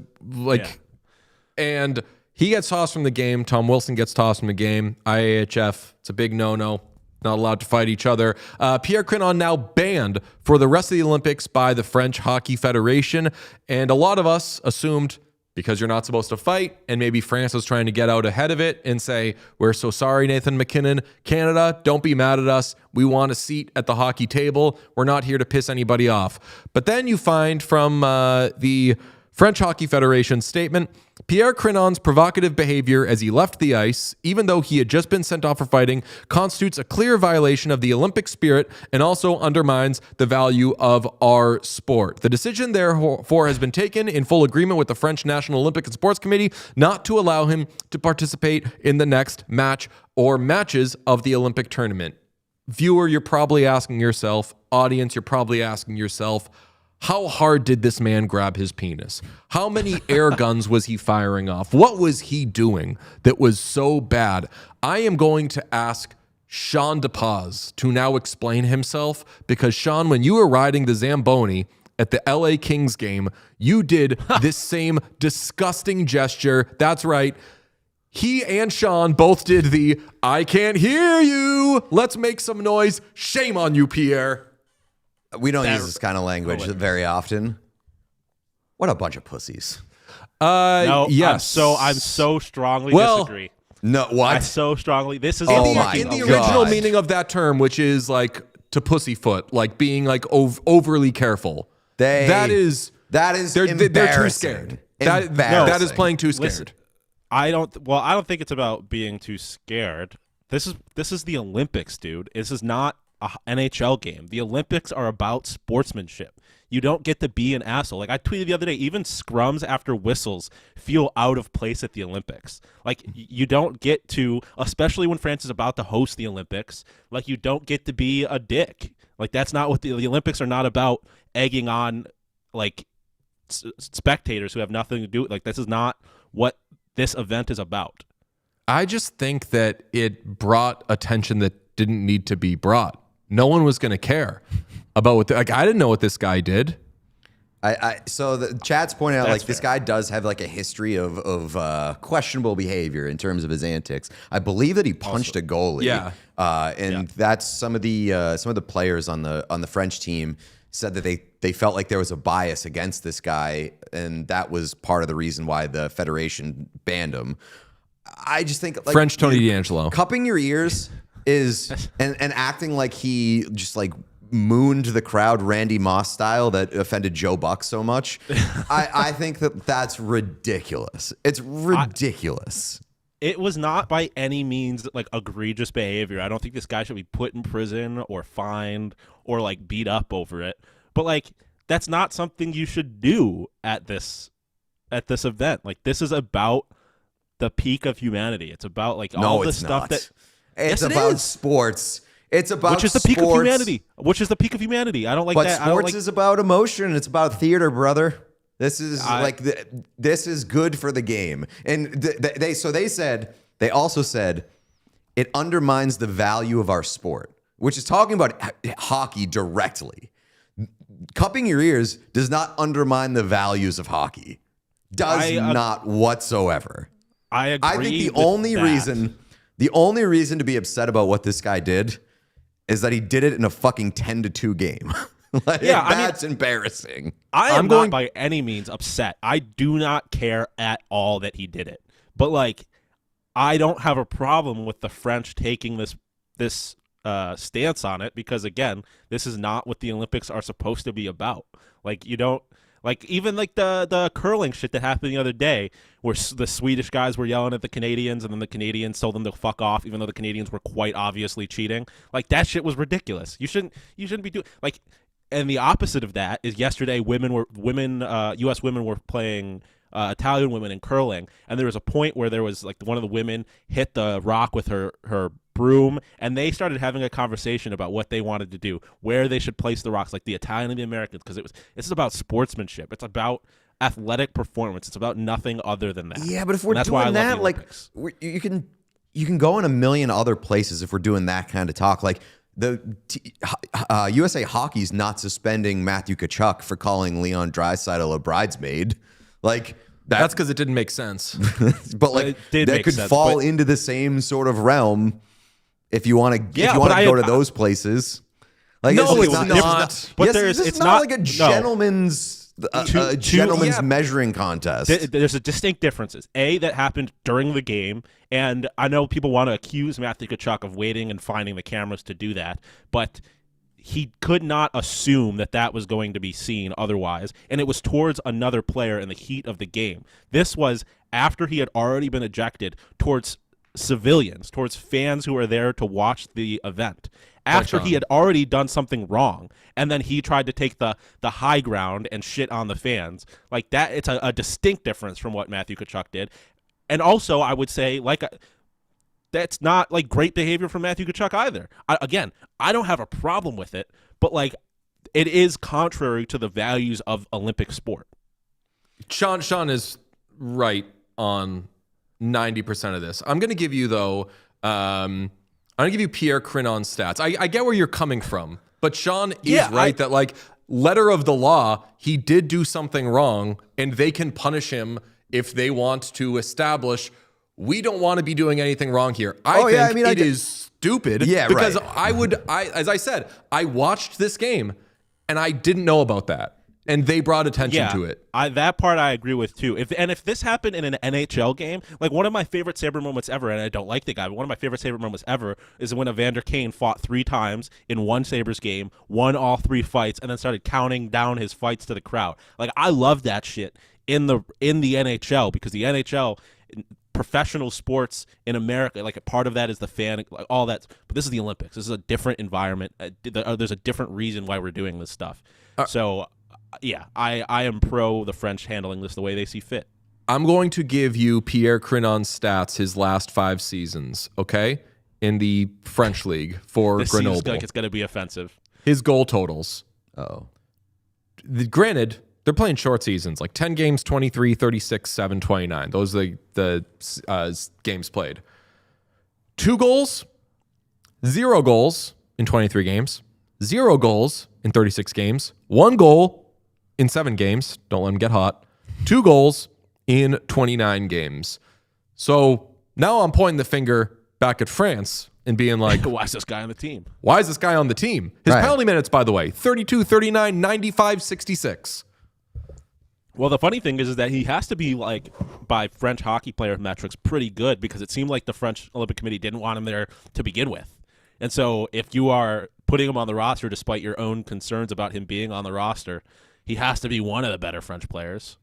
A: And he gets tossed from the game. Tom Wilson gets tossed from the game. IAHF, it's a big no-no. Not allowed to fight each other. Pierre Crinon now banned for the rest of the Olympics by the French Hockey Federation. And a lot of us assumed because you're not supposed to fight, and maybe France is trying to get out ahead of it and say, we're so sorry, Nathan McKinnon. Canada, don't be mad at us. We want a seat at the hockey table. We're not here to piss anybody off. But then you find from the French Hockey Federation statement, Pierre Crinon's provocative behavior as he left the ice, even though he had just been sent off for fighting, constitutes a clear violation of the Olympic spirit and also undermines the value of our sport. The decision, therefore, has been taken in full agreement with the French National Olympic and Sports Committee not to allow him to participate in the next match or matches of the Olympic tournament. Viewer, you're probably asking yourself, audience, you're probably asking yourself, how hard did this man grab his penis? How many air guns was he firing off? What was he doing that was so bad? I am going to ask Sean DePaz to now explain himself, because Sean, when you were riding the Zamboni at the LA Kings game, you did this same disgusting gesture. That's right. He and Sean both did the I can't hear you. Let's make some noise. Shame on you, Pierre.
C: We don't use this kind of language very often. What a bunch of pussies.
B: No,
A: yes.
B: I'm so strongly disagree.
C: No, what?
B: I so strongly. This is
C: Oh
A: in
C: my
A: the
C: God.
A: original meaning of that term, which is like to pussyfoot, like being like overly careful. That is
C: they're
A: too scared. That is playing too scared.
B: Listen, I don't think it's about being too scared. This is the Olympics, dude. This is not a NHL game. The Olympics are about sportsmanship. You don't get to be an asshole. Like I tweeted the other day, even scrums after whistles feel out of place at the Olympics. Like you don't get to, especially when France is about to host the Olympics, like you don't get to be a dick. Like that's not what the Olympics are not about, egging on like spectators who have nothing to do with. Like this is not what this event is about.
A: I just think that it brought attention that didn't need to be brought. No one was going to care about what. I didn't know what this guy did.
C: So the chat's pointing out,
B: That's
C: like, this
B: fair.
C: guy does have like a history of questionable behavior in terms of his antics. I believe that he punched a goalie.
A: Yeah.
C: And that's some of the players on the French team said that they felt like there was a bias against this guy, and that was part of the reason why the federation banned him. I just think like,
A: French Tony D'Angelo.
C: cupping your ears is and acting like he just like mooned the crowd Randy Moss style that offended Joe Buck so much. I think that's ridiculous. It's ridiculous.
B: It was not by any means like egregious behavior. I don't think this guy should be put in prison or fined or like beat up over it. But like that's not something you should do at this event. Like this is about the peak of humanity. It's about like all the stuff that
C: it's
B: yes, it
C: about
B: is.
C: Sports. It's about
B: which is the peak of humanity. Which is the peak of humanity. I don't like
C: but
B: that.
C: Sports is about emotion. It's about theater, brother. This is this is good for the game. And they also said it undermines the value of our sport, which is talking about hockey directly. Cupping your ears does not undermine the values of hockey. Does not whatsoever.
B: I agree.
C: I think the only reason to be upset about what this guy did is that he did it in a fucking 10-2 game. Like, yeah, that's embarrassing.
B: I'm not by any means upset. I do not care at all that he did it. But like, I don't have a problem with the French taking this stance on it, because again, this is not what the Olympics are supposed to be about. Like you don't. Like, even, like, the curling shit that happened the other day where the Swedish guys were yelling at the Canadians and then the Canadians told them to fuck off even though the Canadians were quite obviously cheating. Like, that shit was ridiculous. You shouldn't be doing – like, and the opposite of that is yesterday U.S. women were playing Italian women in curling, and there was a point where there was, like, one of the women hit the rock with her broom, and they started having a conversation about what they wanted to do, where they should place the rocks, like the Italian and the Americans, because this is about sportsmanship. It's about athletic performance. It's about nothing other than that.
C: Yeah, but if we're doing that, like you can go in a million other places if we're doing that kind of talk. Like the USA Hockey's not suspending Matthew Tkachuk for calling Leon Draisaitl a bridesmaid. Like
A: that's because it didn't make sense.
C: But like that could fall into the same sort of realm. If you want to, go to those places, like
A: no, it's not.
C: But it's not like a gentleman's a gentleman's measuring contest.
B: There's a distinct differences. That happened during the game, and I know people want to accuse Matthew Tkachuk of waiting and finding the cameras to do that, but he could not assume that was going to be seen otherwise, and it was towards another player in the heat of the game. This was after he had already been ejected, towards civilians, towards fans who were there to watch the event. After he had already done something wrong, and then he tried to take the high ground and shit on the fans. Like that, it's a distinct difference from what Matthew Tkachuk did. And also, I would say, that's not like great behavior from Matthew Tkachuk either. I don't have a problem with it, but like it is contrary to the values of Olympic sport.
A: Sean is right on 90% of this. I'm going to give you though. I'm going to give you Pierre Crinon stats. I get where you're coming from, but Sean is right that like letter of the law, he did do something wrong, and they can punish him if they want to establish. We don't want to be doing anything wrong here. I think it is stupid.
C: Yeah,
A: because
C: right.
A: As I said, I watched this game and I didn't know about that. And they brought attention to it.
B: That part I agree with too. If this happened in an NHL game, like one of my favorite Sabre moments ever, and I don't like the guy, but one of my favorite Sabre moments ever is when Evander Kane fought 3 times in one Sabres game, won all 3 fights, and then started counting down his fights to the crowd. Like I love that shit in the NHL, because the NHL, professional sports in America, like a part of that is the fan, like all that. But this is the Olympics. This is a different environment. There's a different reason why we're doing this stuff. So, yeah, I am pro the French handling this the way they see fit.
A: I'm going to give you Pierre Crinon's stats his last 5 seasons, okay? In the French league for
B: this
A: Grenoble.
B: Seems like it's going to be offensive.
A: His goal totals. Granted, they're playing short seasons, like 10 games, 23, 36, 7, 29. Those are the games played. 2 goals, 0 goals in 23 games, 0 goals in 36 games, 1 goal in 7 games. Don't let them get hot. 2 goals in 29 games. So now I'm pointing the finger back at France and being like,
B: why is this guy on the team?
A: Why is this guy on the team? His penalty minutes, by the way, 32, 39, 95, 66.
B: Well, the funny thing is that he has to be, like, by French hockey player metrics, pretty good, because it seemed like the French Olympic Committee didn't want him there to begin with. And so if you are putting him on the roster despite your own concerns about him being on the roster, he has to be one of the better French players.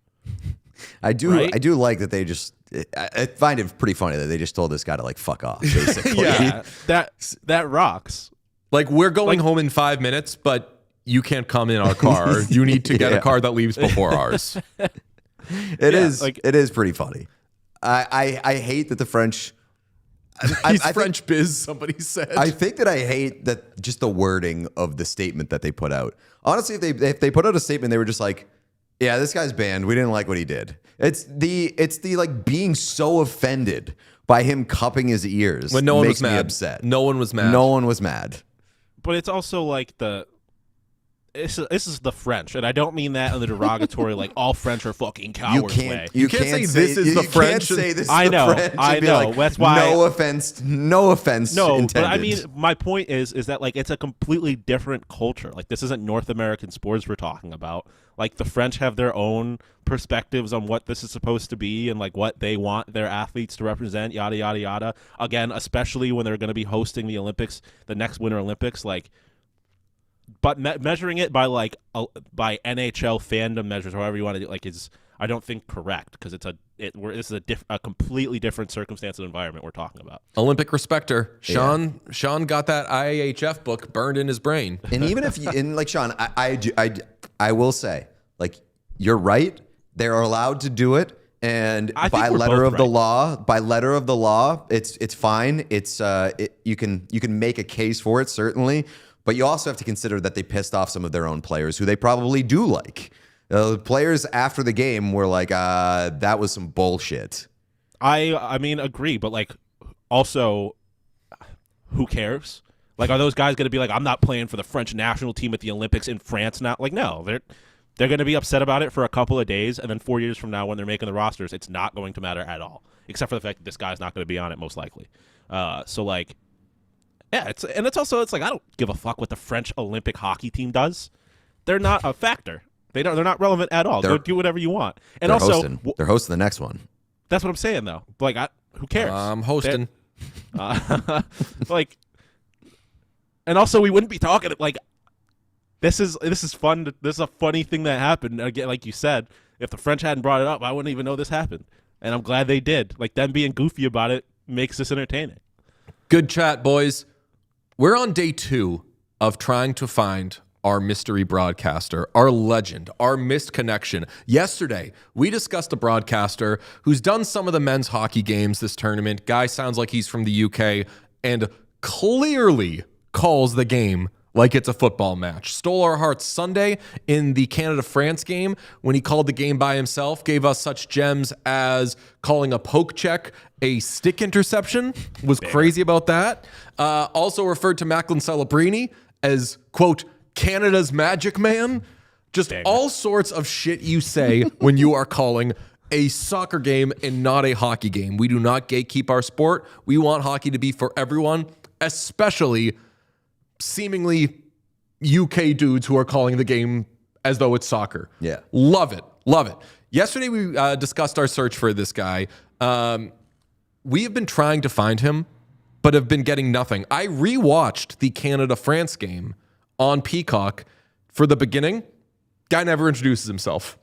C: I do like that they just. I find it pretty funny that they just told this guy to like fuck off. Basically,
B: yeah, that rocks.
A: Like, we're going home in 5 minutes, but you can't come in our car. You need to get a car that leaves before ours.
C: It is pretty funny. I hate that the French.
A: He's French biz, somebody said.
C: I think that I hate that just the wording of the statement that they put out. Honestly, if they put out a statement, they were just like, yeah, this guy's banned. We didn't like what he did. It's the like being so offended by him cupping his ears
A: when no one
C: makes
A: was mad.
C: Me upset.
A: No one was mad.
C: No one was mad.
B: But it's also like this is the French, and I don't mean that in the derogatory, like all French are fucking cowards way.
A: You can't say this is the French.
C: Can't say this
B: I
C: is
B: know,
C: the French.
B: I know.
C: Like,
B: that's why.
C: No offense. No intended.
B: But I mean, my point is that like it's a completely different culture. Like this isn't North American sports we're talking about. Like the French have their own perspectives on what this is supposed to be and like what they want their athletes to represent. Yada yada yada. Again, especially when they're going to be hosting the Olympics, the next Winter Olympics, like. But measuring it by like by NHL fandom measures, however you want to do, like is I don't think correct, because this is a completely different circumstance and environment we're talking about.
A: Olympic respecter, Sean got that IIHF book burned in his brain.
C: And even if like Sean, I will say, like, you're right. They're allowed to do it, and by letter of the law, it's fine. You can make a case for it, certainly. But you also have to consider that they pissed off some of their own players who they probably do like. Players after the game were like, that was some bullshit.
B: I mean, agree, but like, also, who cares? Like, are those guys going to be like, I'm not playing for the French national team at the Olympics in France now? Like, no, they're going to be upset about it for a couple of days, and then 4 years from now when they're making the rosters, it's not going to matter at all, except for the fact that this guy's not going to be on it most likely. So, like, yeah, it's like I don't give a fuck what the French Olympic hockey team does. They're not a factor. They're not relevant at all. Go do whatever you want. And
C: they're
B: also,
C: hosting. They're hosting the next one.
B: That's what I'm saying, though. Like, who cares?
A: I'm hosting.
B: Like, and also we wouldn't be talking like this is fun. This is a funny thing that happened. Again, like you said, if the French hadn't brought it up, I wouldn't even know this happened. And I'm glad they did. Like, them being goofy about it makes this entertaining.
A: Good chat, boys. We're on day 2 of trying to find our mystery broadcaster, our legend, our missed connection. Yesterday, we discussed a broadcaster who's done some of the men's hockey games this tournament. Guy sounds like he's from the UK and clearly calls the game like it's a football match. Stole our hearts Sunday in the Canada-France game when he called the game by himself, gave us such gems as calling a poke check a stick interception, was crazy about that. Also referred to Macklin Celebrini as, quote, Canada's magic man. Just all sorts of shit you say when you are calling a soccer game and not a hockey game. We do not gatekeep our sport. We want hockey to be for everyone, especially seemingly UK dudes who are calling the game as though it's soccer.
C: Yeah.
A: Love it. Love it. Yesterday, we discussed our search for this guy. We have been trying to find him, but have been getting nothing. I rewatched the Canada-France game on Peacock for the beginning. Guy never introduces himself.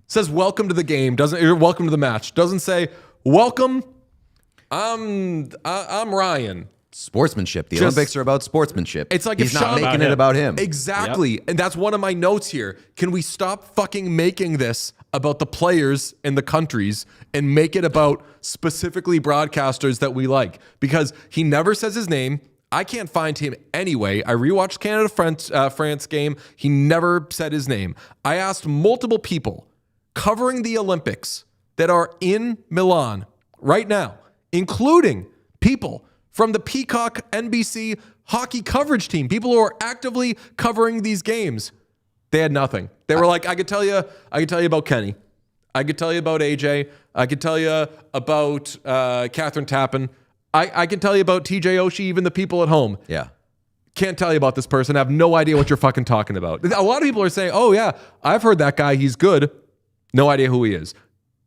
A: Says welcome to the game, welcome to the match. Doesn't say welcome. I'm Ryan.
C: Sportsmanship. The Olympics are about sportsmanship.
A: It's like
C: he's
A: if
C: not
A: Sean-
C: making it about him.
A: Exactly.
B: Yep.
A: And that's one of my notes here. Can we stop fucking making this about the players and the countries and make it about specifically broadcasters that we like? Because he never says his name. I can't find him anyway. I rewatched Canada-France game. He never said his name. I asked multiple people covering the Olympics that are in Milan right now, including people from the Peacock NBC hockey coverage team, people who are actively covering these games. They had nothing. They were like, I could tell you about Kenny. I could tell you about AJ. I could tell you about Catherine Tappan. I can tell you about TJ Oshie, even the people at home.
C: Yeah.
A: Can't tell you about this person. I have no idea what you're fucking talking about. A lot of people are saying, oh yeah, I've heard that guy. He's good. No idea who he is.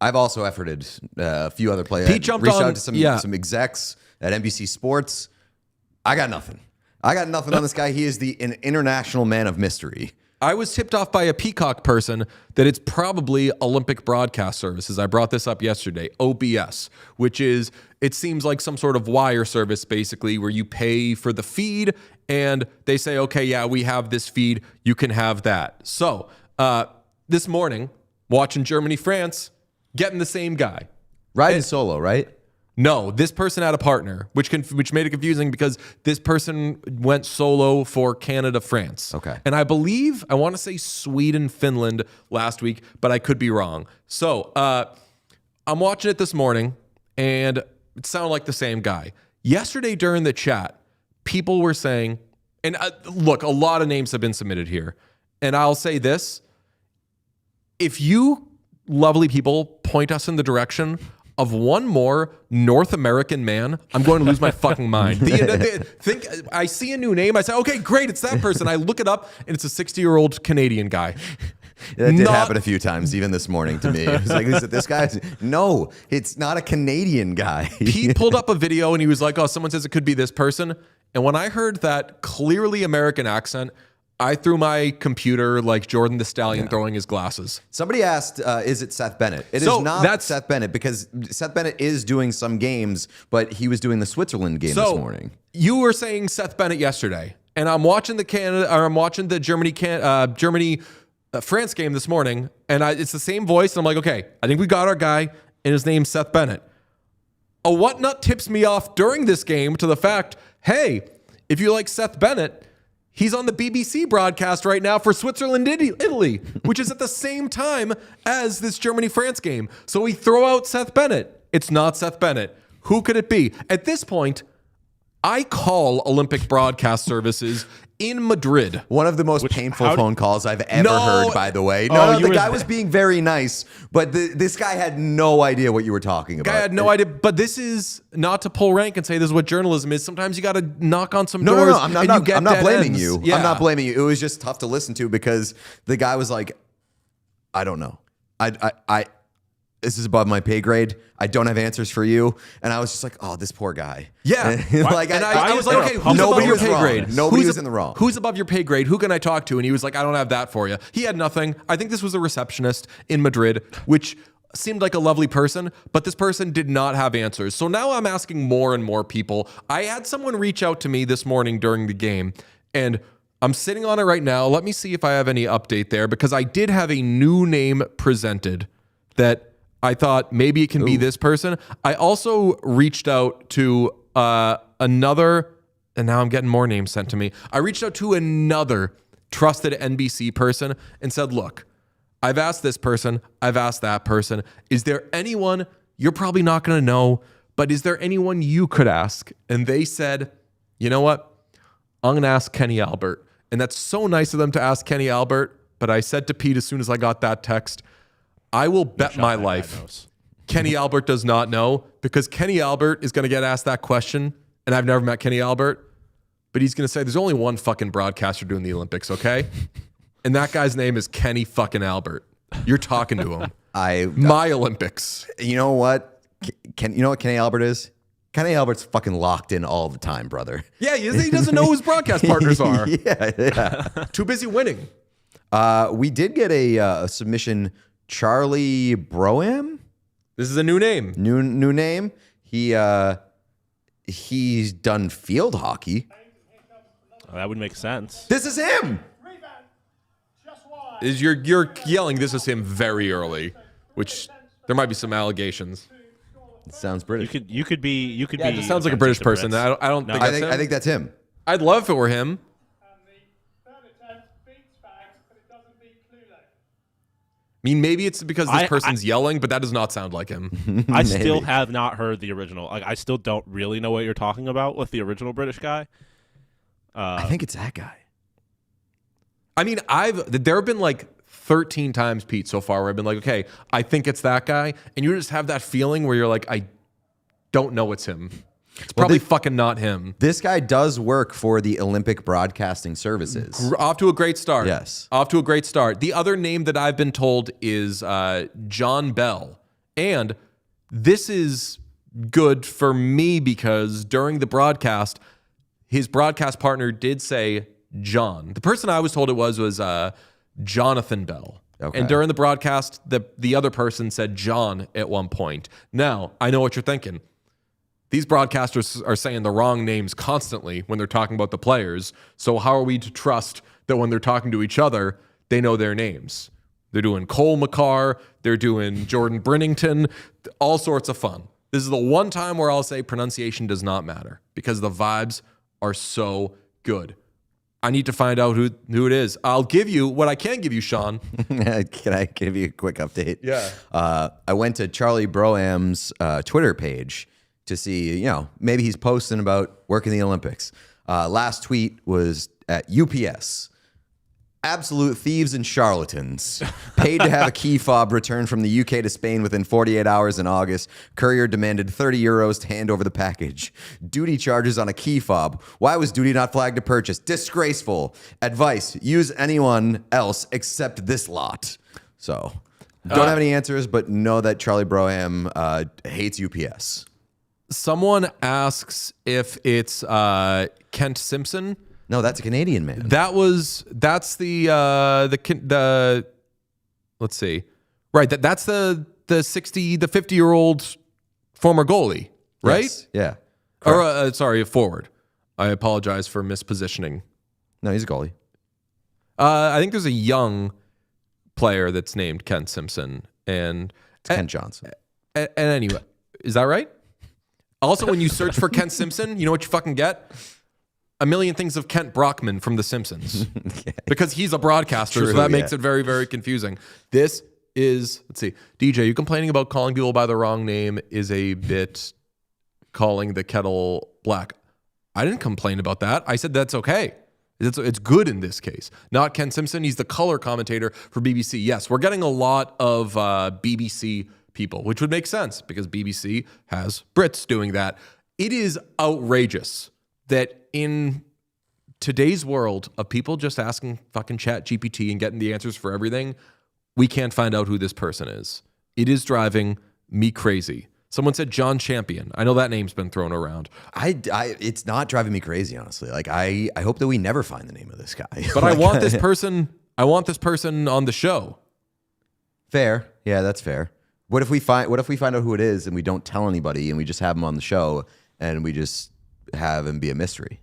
C: I've also efforted a few other players.
A: Pete jumped
C: reached
A: on-
C: out to some execs at NBC Sports. I got nothing. On this guy. He is an international man of mystery.
A: I was tipped off by a Peacock person that it's probably Olympic Broadcast Services. I brought this up yesterday, OBS, which is, it seems like some sort of wire service, basically, where you pay for the feed and they say, okay, yeah, we have this feed. You can have that. So this morning, watching Germany-France, getting the same guy.
C: Riding solo, right?
A: No, this person had a partner, which made it confusing because this person went solo for Canada-France.
C: Okay.
A: And I want to say Sweden-Finland last week, but I could be wrong. So I'm watching it this morning, and it sounded like the same guy. Yesterday during the chat, people were saying, and look, a lot of names have been submitted here, and I'll say this. If you lovely people point us in the direction of one more North American man, I'm going to lose my fucking mind. Think I see a new name, I say, okay, great, it's that person. I look it up, and it's a 60-year-old Canadian guy.
C: That did happen a few times, even this morning to me. It was like, is it this guy? No, it's not a Canadian guy.
A: Pete pulled up a video, and he was like, oh, someone says it could be this person. And when I heard that clearly American accent, I threw my computer like Jordan the Stallion throwing his glasses.
C: Somebody asked, is it Seth Bennett? It is not Seth Bennett, because Seth Bennett is doing some games, but he was doing the Switzerland game this morning.
A: You were saying Seth Bennett yesterday, and I'm watching the Germany France game this morning, and it's the same voice. And I'm like, okay, I think we got our guy, and his name's Seth Bennett. A whatnot tips me off during this game to the fact, hey, if you like Seth Bennett, he's on the BBC broadcast right now for Switzerland, Italy, which is at the same time as this Germany-France game. So we throw out Seth Bennett. It's not Seth Bennett. Who could it be? At this point, I call Olympic Broadcast Services in Madrid.
C: One of the most painful phone calls I've ever heard, by the way. The guy was being very nice, but this guy had no idea what you were talking about.
A: Guy had no idea, but this is not to pull rank and say this is what journalism is. Sometimes you got to knock on some doors.
C: No, I'm not blaming you.
A: Yeah.
C: I'm not blaming you. It was just tough to listen to because the guy was like, I don't know. I this is above my pay grade. I don't have answers for you. And I was just like, oh, this poor guy.
A: Yeah.
C: Like,
A: and I was like, okay, who's
C: nobody
A: above your
C: was
A: pay
C: wrong.
A: grade?
C: Nobody was in the wrong.
A: Who's above your pay grade? Who can I talk to? And he was like, I don't have that for you. He had nothing. I think this was a receptionist in Madrid, which seemed like a lovely person, but this person did not have answers. So now I'm asking more and more people. I had someone reach out to me this morning during the game, and I'm sitting on it right now. Let me see if I have any update there, because I did have a new name presented that I thought maybe it can be this person. I also reached out to another, and now I'm getting more names sent to me. I reached out to another trusted NBC person and said, look, I've asked this person, I've asked that person. Is there anyone, you're probably not going to know, but is there anyone you could ask? And they said, you know what? I'm going to ask Kenny Albert. And that's so nice of them to ask Kenny Albert. But I said to Pete as soon as I got that text, I will bet my life Kenny Albert does not know, because Kenny Albert is going to get asked that question. And I've never met Kenny Albert, but he's going to say there's only one fucking broadcaster doing the Olympics, okay? And that guy's name is Kenny fucking Albert. You're talking to him. My Olympics.
C: You know what? You know what Kenny Albert is? Kenny Albert's fucking locked in all the time, brother.
A: Yeah, he doesn't know who his broadcast partners are.
C: Yeah.
A: Too busy winning.
C: We did get a submission. Charlie Broham.
A: This is a new name.
C: New name. He's done field hockey.
B: Oh, that would make sense.
C: This is him.
A: Is you're yelling this is him very early, which there might be some allegations.
C: It sounds British.
B: You could be.
A: Yeah, it just sounds like a British person. I don't think that's him.
C: I think that's him.
A: I'd love if it were him. I mean, maybe it's because this person's yelling, but that does not sound like him.
B: I still have not heard the original. Like, I still don't really know what you're talking about with the original British guy.
C: I think it's that guy.
A: I mean, there have been like 13 times, Pete, so far where I've been like, okay, I think it's that guy. And you just have that feeling where you're like, I don't know it's him. It's probably fucking not him.
C: This guy does work for the Olympic Broadcasting Services.
A: Off to a great start.
C: Yes.
A: Off to a great start. The other name that I've been told is John Bell. And this is good for me because during the broadcast, his broadcast partner did say John. The person I was told it was Jonathan Bell. Okay. And during the broadcast, the other person said John at one point. Now, I know what you're thinking. These broadcasters are saying the wrong names constantly when they're talking about the players. So how are we to trust that when they're talking to each other, they know their names? They're doing Cole McCarr. They're doing Jordan Brinnington. All sorts of fun. This is the one time where I'll say pronunciation does not matter because the vibes are so good. I need to find out who it is. I'll give you what I can give you, Sean.
C: Can I give you a quick update?
A: Yeah.
C: I went to Charlie Broham's Twitter page to see, maybe he's posting about working the Olympics. Last tweet was at UPS. Absolute thieves and charlatans. Paid to have a key fob returned from the UK to Spain within 48 hours in August. Courier demanded 30 euros to hand over the package. Duty charges on a key fob. Why was duty not flagged to purchase? Disgraceful. Advice, use anyone else except this lot. So, don't have any answers, but know that Charlie Broham hates UPS.
A: Someone asks if it's Kent Simpson.
C: No, that's a Canadian man.
A: That's the let's see. Right, that's the 50-year-old former goalie, right?
C: Yes. Yeah.
A: Or sorry, a forward. I apologize for mispositioning.
C: No, he's a goalie.
A: I think there's a young player that's named Kent Simpson, and
C: it's Kent Johnson.
A: And anyway, is that right? Also, when you search for Kent Simpson, you know what you fucking get? A million things of Kent Brockman from The Simpsons. Because he's a broadcaster, so that makes it very, very confusing. This is, let's see, DJ, you complaining about calling people by the wrong name is a bit calling the kettle black. I didn't complain about that. I said that's okay. It's good in this case. Not Ken Simpson. He's the color commentator for BBC. Yes, we're getting a lot of BBC people, which would make sense because BBC has Brits doing that. It is outrageous that in today's world of people just asking fucking Chat GPT and getting the answers for everything, we can't find out who this person is. It is driving me crazy. Someone said John Champion. I know that name's been thrown around.
C: It's not driving me crazy, honestly. Like I hope that we never find the name of this guy.
A: But I want this person. I want this person on the show.
C: Fair, yeah, that's fair. What if we find out who it is and we don't tell anybody and we just have him on the show and we just have him be a mystery?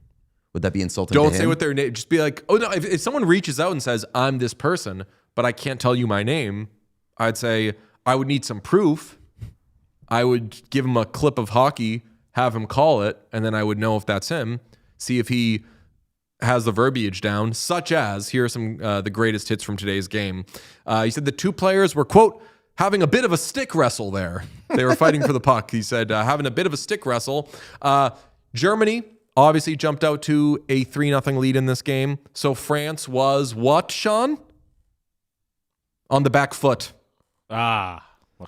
C: Would that be insulting?
A: Don't
C: to
A: say
C: him?
A: what their name. Just be like, oh no. If someone reaches out and says I'm this person, but I can't tell you my name, I'd say I would need some proof. I would give him a clip of hockey, have him call it, and then I would know if that's him. See if he has the verbiage down, such as, here are some the greatest hits from today's game. He said the two players were, quote, having a bit of a stick wrestle there. They were fighting for the puck. He said having a bit of a stick wrestle. Germany obviously jumped out to a 3-0 lead in this game. So France was what, Sean? On the back foot.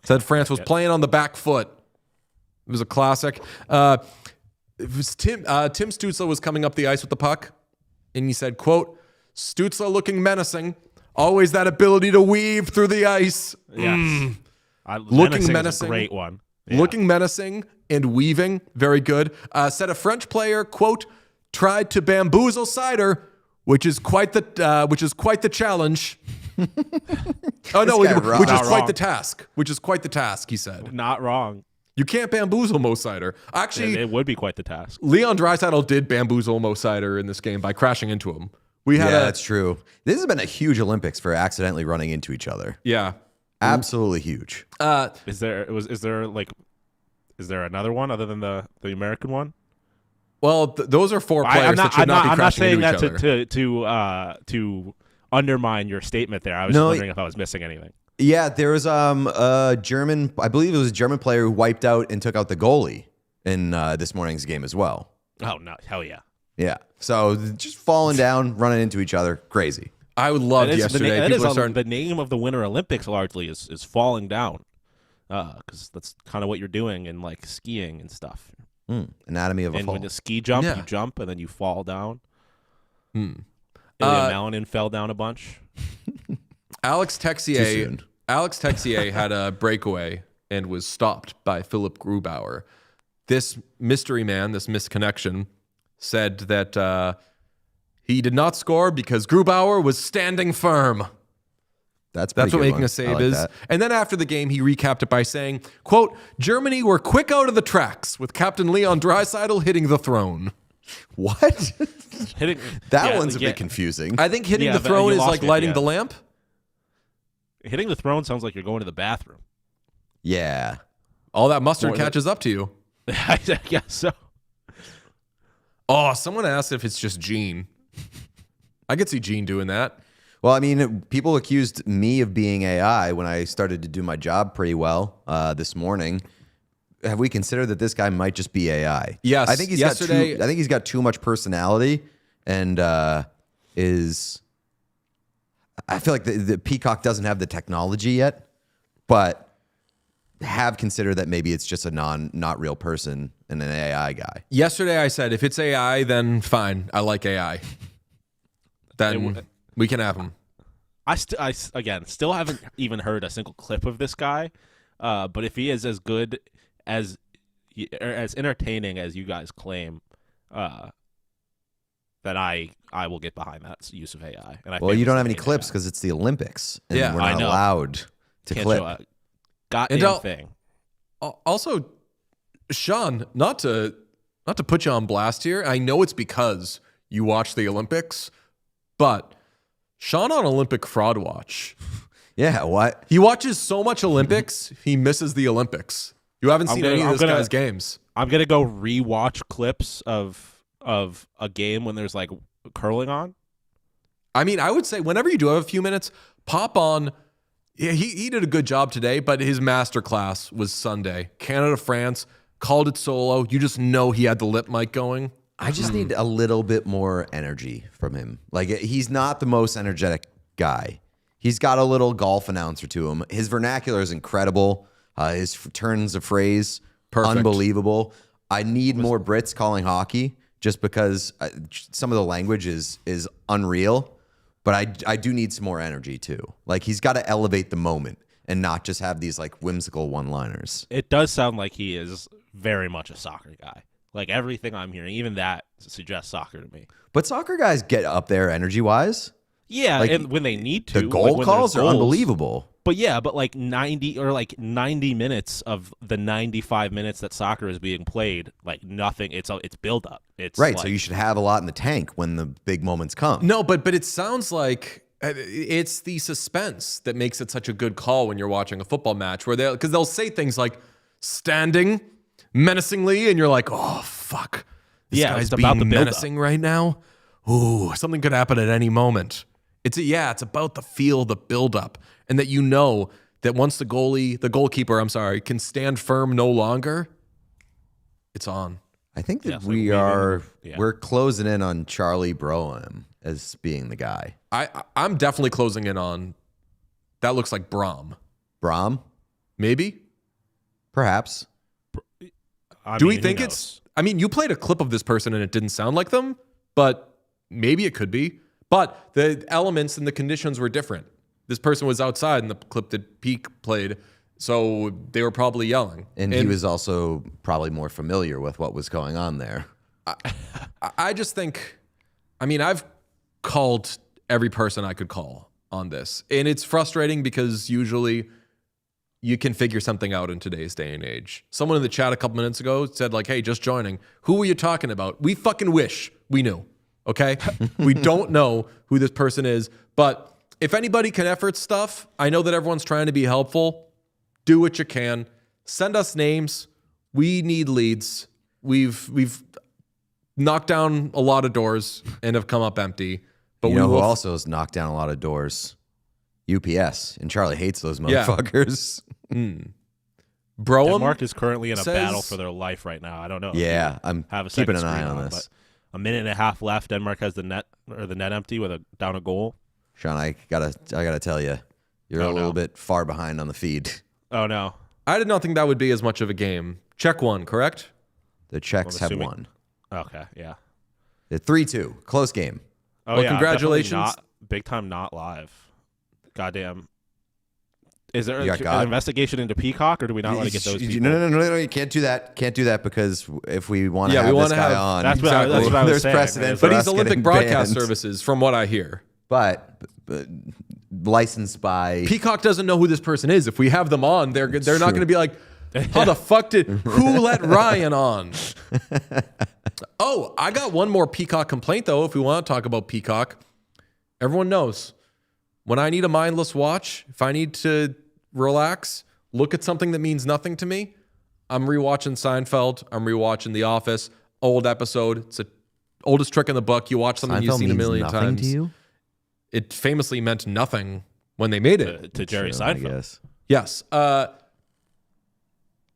A: Said France was playing on the back foot. It was a classic. It was Tim Stützle was coming up the ice with the puck, and he said, quote, Stützle looking menacing. Always that ability to weave through the ice.
B: Yes.
A: Looking
B: menacing.
A: menacing.
B: Is a great one. Yeah.
A: Looking menacing and weaving. Very good. Said a French player, quote, tried to bamboozle Cider, which is quite the challenge. Oh no, which is quite the task. Which is quite the task, he said.
B: Not wrong.
A: You can't bamboozle Mo Cider. Actually,
B: It would be quite the task.
A: Leon Draisaitl did bamboozle Mo Cider in this game by crashing into him.
C: That's true. This has been a huge Olympics for accidentally running into each other.
A: Yeah.
C: Absolutely huge.
B: Is there another one other than the American one?
A: Well, those are four players that should not be crashing into each other.
B: I'm not saying that to undermine your statement there. I was just wondering if I was missing anything.
C: Yeah, there was a German, I believe it was a German player who wiped out and took out the goalie in this morning's game as well.
B: Oh, no. Hell yeah.
C: Yeah. So just falling down, running into each other. Crazy.
A: I would love yesterday.
B: The name of the Winter Olympics largely is falling down, because that's kind of what you're doing in like skiing and stuff.
C: Anatomy of a
B: and
C: fall.
B: when you ski jump, you jump and then you fall down. Ilya Melanin fell down a bunch.
A: Alex Texier had a breakaway and was stopped by Philip Grubauer. This mystery man, this misconnection, said that he did not score because Grubauer was standing firm.
C: That's
A: what making a save is. That. And then after the game, he recapped it by saying, quote, Germany were quick out of the tracks with Captain Leon Draisaitl hitting the throne.
C: What? That one's a bit confusing.
A: I think hitting the throne is like lighting the lamp.
B: Hitting the throne sounds like you're going to the bathroom.
C: Yeah.
A: All that mustard catches up to you.
B: I guess so.
A: Oh, someone asked if it's just Gene. I could see Gene doing that.
C: Well, I mean, people accused me of being AI when I started to do my job pretty well this morning. Have we considered that this guy might just be AI?
A: Yes.
C: I think he's got too much personality and I feel like the Peacock doesn't have the technology yet, but have considered that maybe it's just a not real person and an AI guy.
A: Yesterday I said, if it's AI, then fine. I like AI. Then we can have him.
B: I still haven't even heard a single clip of this guy. But if he is as good as entertaining as you guys claim, then I will get behind that use of AI. And
C: you don't have any clips because it's the Olympics, and we're not allowed to clip.
B: Goddamn thing.
A: Also, Sean, not to put you on blast here, I know it's because you watch the Olympics, but Sean on Olympic Fraud Watch.
C: Yeah, what?
A: He watches so much Olympics, he misses the Olympics. You haven't seen any of this guy's games.
B: I'm gonna go rewatch clips of a game when there's like curling on.
A: I mean, I would say whenever you do have a few minutes, pop on. Yeah, he did a good job today, but his masterclass was Sunday. Canada, France, called it solo. You just know he had the lip mic going.
C: I just need a little bit more energy from him. Like, he's not the most energetic guy. He's got a little golf announcer to him. His vernacular is incredible. His turns of phrase, unbelievable. I need more Brits calling hockey just because some of the language is unreal. But I do need some more energy too. Like he's got to elevate the moment and not just have these like whimsical one-liners.
B: It does sound like he is very much a soccer guy. Like everything I'm hearing, even that suggests soccer to me.
C: But soccer guys get up there energy-wise.
B: Yeah,
C: Like,
B: and when they need to.
C: The goal
B: when
C: calls
B: there's
C: are
B: goals.
C: unbelievable.
B: But yeah, but like 90 minutes of the 95 minutes that soccer is being played, like nothing. It's build up. It's
C: Right,
B: like,
C: so you should have a lot in the tank when the big moments come.
A: No, but it sounds like it's the suspense that makes it such a good call when you're watching a football match, where because they'll say things like standing menacingly, and you're like, oh fuck, this
B: Yeah,
A: guy's
B: it's about
A: being
B: the build-up.
A: menacing right now. Ooh, something could happen at any moment. It's about the feel, the build up, and that you know that once the goalkeeper, can stand firm no longer, it's on.
C: I think that
B: Yeah.
C: we're closing in on Charlie Broem as being the guy.
A: I'm definitely closing in on. That looks like Brahm.
C: Brahm,
A: Maybe.
C: perhaps.
A: Do we think it's? I mean, you played a clip of this person and it didn't sound like them, but maybe it could be. But the elements and the conditions were different. This person was outside in the clip that Peak played, so they were probably yelling.
C: And he was also probably more familiar with what was going on there.
A: I just think, I mean, I've called every person I could call on this. And it's frustrating because usually you can figure something out in today's day and age. Someone in the chat a couple minutes ago said like, hey, just joining. Who were you talking about? We fucking wish we knew, okay? We don't know who this person is. But if anybody can effort stuff, I know that everyone's trying to be helpful. Do what you can. Send us names. We need leads. We've knocked down a lot of doors and have come up empty. But
C: You know who also has knocked down a lot of doors? UPS. And Charlie hates those motherfuckers.
A: Broem
B: Denmark is currently in a
A: says-
B: battle for their life right now. I don't know. if
C: Yeah,
B: you
C: I'm
B: have a
C: keeping
B: second
C: an eye
B: screen
C: on this.
B: But a minute and a half left. Denmark has the net empty with down a goal.
C: Sean, I gotta tell you, you're a little bit far behind on the feed.
B: Oh no.
A: I did not think that would be as much of a game. Czech won, correct?
C: The Czechs have
B: assuming-
C: won.
B: Okay. Yeah.
C: It's 3-2, close game.
B: Oh
A: Well,
B: yeah.
A: congratulations.
B: Definitely big time not live. Goddamn. Is there
C: You got
B: an
C: God.
B: investigation into Peacock, or do we not want to get those people?
C: No, you can't do that. Can't do that because if we want to
A: Yeah, we
C: have this
A: wanna
C: guy
A: have-
C: on,
B: That's what I was
C: there's
B: saying.
C: precedent.
A: But
C: for
A: he's
C: us
A: Olympic
C: getting
A: Broadcast
C: banned.
A: Services, from what I hear.
C: but licensed by.
A: Peacock doesn't know who this person is. If we have them on, they're not going to be like, how the fuck who let Ryan on? Oh, I got one more Peacock complaint, though, if we want to talk about Peacock. Everyone knows when I need a mindless watch, if I need to relax, look at something that means nothing to me, I'm rewatching Seinfeld. I'm rewatching The Office. Old episode. It's the oldest trick in the book. You watch something you've
C: Seinfeld
A: seen a
C: means
A: million
C: nothing
A: times.
C: to you?
A: It famously meant nothing when they made it.
B: to Jerry
C: Sure, I
B: Seinfeld.
C: guess.
A: Yes.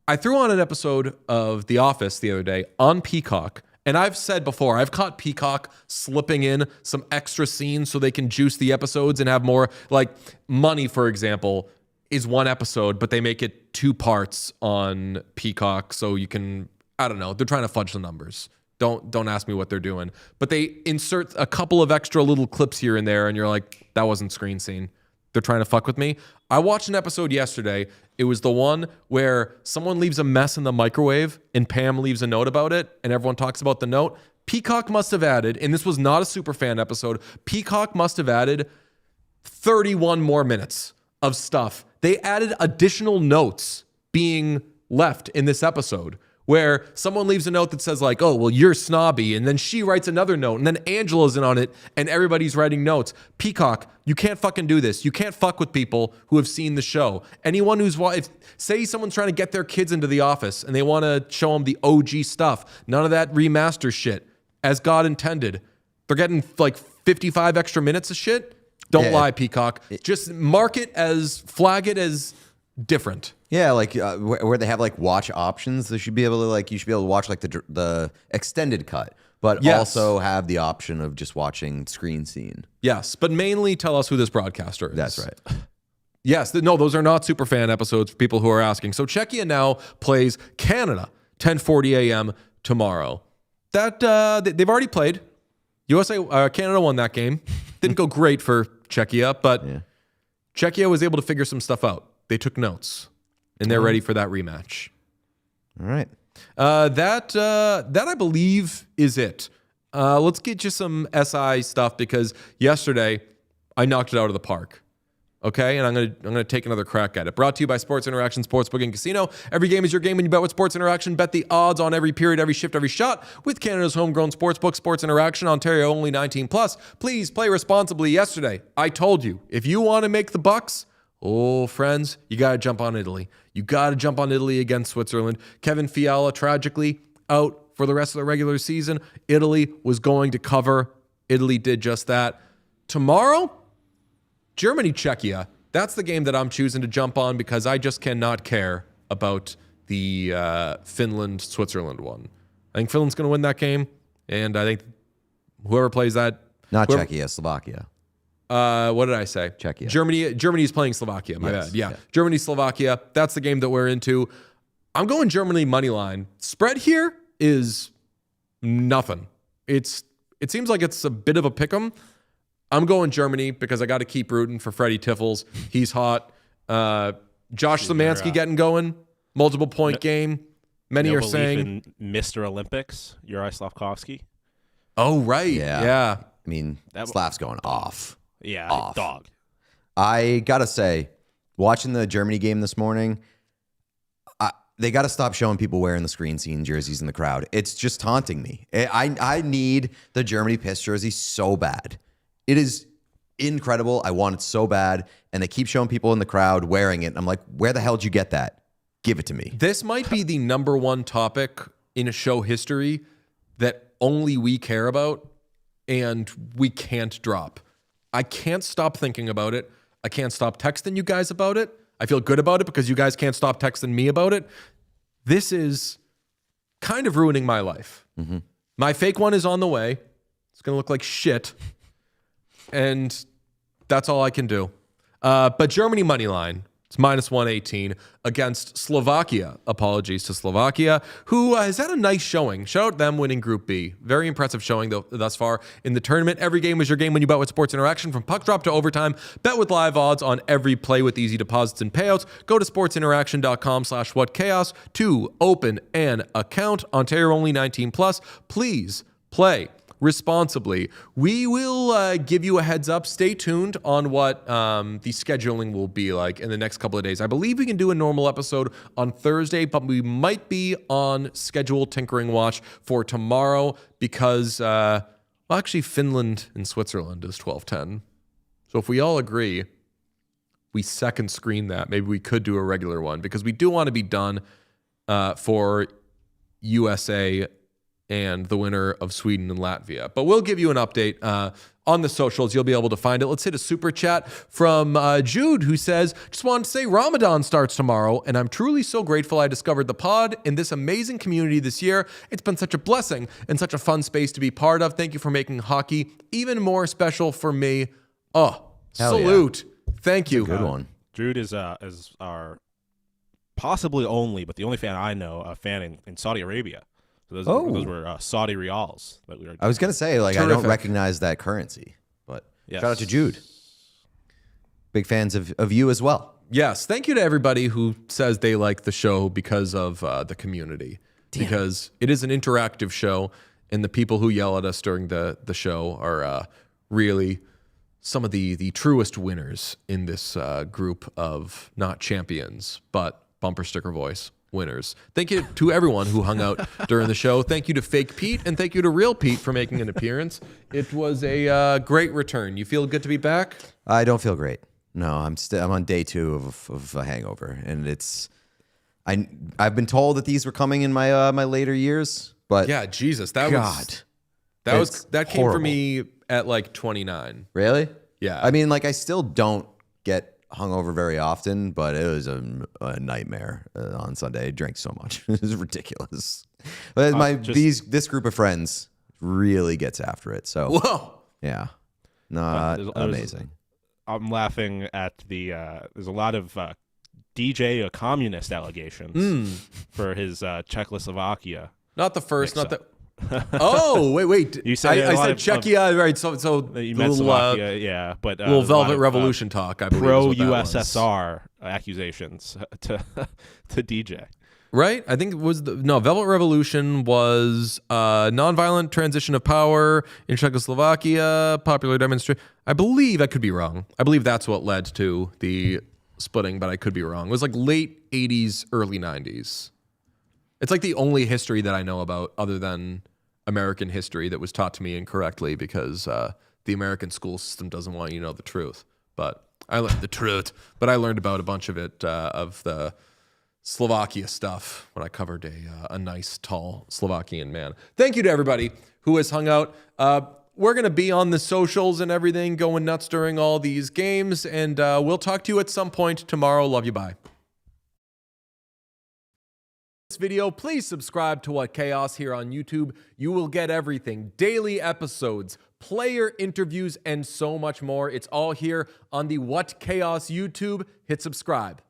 A: I threw on an episode of The Office the other day on Peacock. And I've said before, I've caught Peacock slipping in some extra scenes so they can juice the episodes and have more, like Money, for example, is one episode, but they make it 2 parts on Peacock so you can, I don't know, they're trying to fudge the numbers. Don't ask me what they're doing. But they insert a couple of extra little clips here and there, and you're like, that wasn't screen scene. They're trying to fuck with me. I watched an episode yesterday. It was the one where someone leaves a mess in the microwave and Pam leaves a note about it and everyone talks about the note. Peacock must have added, and this was not a Superfan episode, Peacock must have added 31 more minutes of stuff. They added additional notes being left in this episode where someone leaves a note that says like, oh, well, you're snobby. And then she writes another note. And then Angela's in on it. And everybody's writing notes. Peacock, you can't fucking do this. You can't fuck with people who have seen the show. Anyone who's, say someone's trying to get their kids into The Office and they want to show them the OG stuff. None of that remaster shit. As God intended. They're getting like 55 extra minutes of shit. Don't lie, Peacock. Just flag it as different.
C: Yeah, like where they have like watch options, they should be able to you should be able to watch like the extended cut, but
A: Yes.
C: also have the option of just watching screen scene.
A: Yes, but mainly tell us who this broadcaster is.
C: That's right.
A: Yes, no, those are not Superfan episodes for people who are asking. So Czechia now plays Canada, 10:40 a.m. tomorrow. That they've already played. Canada won that game. Didn't go great for Czechia, but
C: Yeah.
A: Czechia was able to figure some stuff out. They took notes, and they're ready for that rematch.
C: All right.
A: That I believe is it. Let's get you some SI stuff because yesterday I knocked it out of the park. Okay, and I'm gonna take another crack at it. Brought to you by Sports Interaction Sportsbook and Casino. Every game is your game when you bet with Sports Interaction. Bet the odds on every period, every shift, every shot with Canada's homegrown sportsbook, Sports Interaction, Ontario only 18 plus. Please play responsibly. Yesterday, I told you if you want to make the bucks, oh friends, you gotta jump on Italy. You gotta jump on Italy against Switzerland. Kevin Fiala tragically out for the rest of the regular season. Italy was going to cover. Italy did just that. Tomorrow, Germany, Czechia. That's the game that I'm choosing to jump on because I just cannot care about the Finland, Switzerland one. I think Finland's going to win that game, and I think whoever plays that,
C: Not Czechia, Slovakia.
A: what did I say?
C: Czechia.
A: Germany's playing Slovakia. My
C: Yes,
A: bad. Yeah.
C: yeah.
A: Germany, Slovakia. That's the game that we're into. I'm going Germany money line. Spread here is nothing. It seems like it's a bit of a pick 'em. I'm going Germany because I got to keep rooting for Freddie Tiffles. He's hot. Josh Szymanski getting going. Multiple point game. Many
B: No
A: are
B: belief
A: saying
B: in Mr. Olympics, Yuri Slavkovsky.
A: Oh, right. Yeah.
C: I mean, Slav's going off.
B: Yeah,
C: Off.
B: dog.
C: I got to say, watching the Germany game this morning, they got to stop showing people wearing the screen scene jerseys in the crowd. It's just taunting me. I need the Germany piss jersey so bad. It is incredible. I want it so bad. And they keep showing people in the crowd wearing it. And I'm like, where the hell did you get that? Give it to me.
A: This might be the number one topic in a show history that only we care about and we can't drop. I can't stop thinking about it. I can't stop texting you guys about it. I feel good about it because you guys can't stop texting me about it. This is kind of ruining my life.
C: Mm-hmm.
A: My fake one is on the way. It's going to look like shit. And that's all I can do. But Germany money line, it's minus 118 against Slovakia. Apologies to Slovakia, who has had a nice showing. Shout out them winning Group B. Very impressive showing thus far in the tournament. Every game is your game when you bet with Sports Interaction. From puck drop to overtime, bet with live odds on every play with easy deposits and payouts. Go to sportsinteraction.com/whatchaos to open an account. Ontario only 19 plus. Please play responsibly. We will give you a heads up. Stay tuned on what the scheduling will be like in the next couple of days. I believe we can do a normal episode on Thursday, but we might be on schedule tinkering watch for tomorrow because, actually Finland and Switzerland is 12:10. So if we all agree, we second screen that. Maybe we could do a regular one because we do want to be done for USA and the winner of Sweden and Latvia. But we'll give you an update on the socials. You'll be able to find it. Let's hit a super chat from Jude, who says, just wanted to say Ramadan starts tomorrow, and I'm truly so grateful I discovered the pod in this amazing community this year. It's been such a blessing and such a fun space to be part of. Thank you for making hockey even more special for me. Oh,
C: Hell
A: salute. Thank you.
C: Good one.
B: Jude is our possibly only, but the only fan I know, a fan in Saudi Arabia. So those were Saudi Rials that we were.
C: I was going to say, like, I
A: Terrific.
C: don't recognize that currency, but
B: Yes.
C: shout out to Jude. Big fans of you as well.
A: Yes. Thank you to everybody who says they like the show because of the community. Because it is an interactive show, and the people who yell at us during the show are really some of the truest winners in this group of not champions, but bumper sticker voice winners. Thank you to everyone who hung out during the show. Thank you to Fake Pete, and thank you to Real Pete for making an appearance. It was a great return. You feel good to be back?
C: I don't feel great. No, I'm on day 2 of a hangover, and I've been told that these were coming in my my later years, but
A: Yeah, Jesus, that
C: God,
A: came for
C: horrible.
A: me at like 29.
C: Really?
A: Yeah.
C: I mean, like, I still don't get hungover very often, but it was a nightmare on Sunday. I drank so much; it was ridiculous. But this group of friends really gets after it. So
A: Whoa.
C: yeah, not
B: there's-
C: amazing.
B: I'm laughing at the. There's a lot of DJ communist allegations for his Czechoslovakia.
A: Not the first, not
B: Mix
A: the Oh, wait.
B: You said
A: I said Czechia, right? So
B: You meant Slovakia, yeah, but
A: little
B: there's a lot
A: Velvet
B: of,
A: Revolution talk. I believe
B: pro
A: is what that was.
B: USSR accusations to DJ.
A: Right? I think it was Velvet Revolution was nonviolent transition of power in Czechoslovakia, popular demonstration. I believe, I could be wrong. I believe that's what led to the splitting, but I could be wrong. It was like late 80s, early 90s. It's like the only history that I know about other than American history that was taught to me incorrectly because the American school system doesn't want you to know the truth. But I learned the truth. But I learned about a bunch of it, of the Slovakia stuff when I covered a nice, tall Slovakian man. Thank you to everybody who has hung out. We're going to be on the socials and everything, going nuts during all these games. And we'll talk to you at some point tomorrow. Love you. Bye. This video, please subscribe to What Chaos here on YouTube. You will get everything, daily episodes, player interviews, and so much more. It's all here on the What Chaos YouTube. Hit subscribe.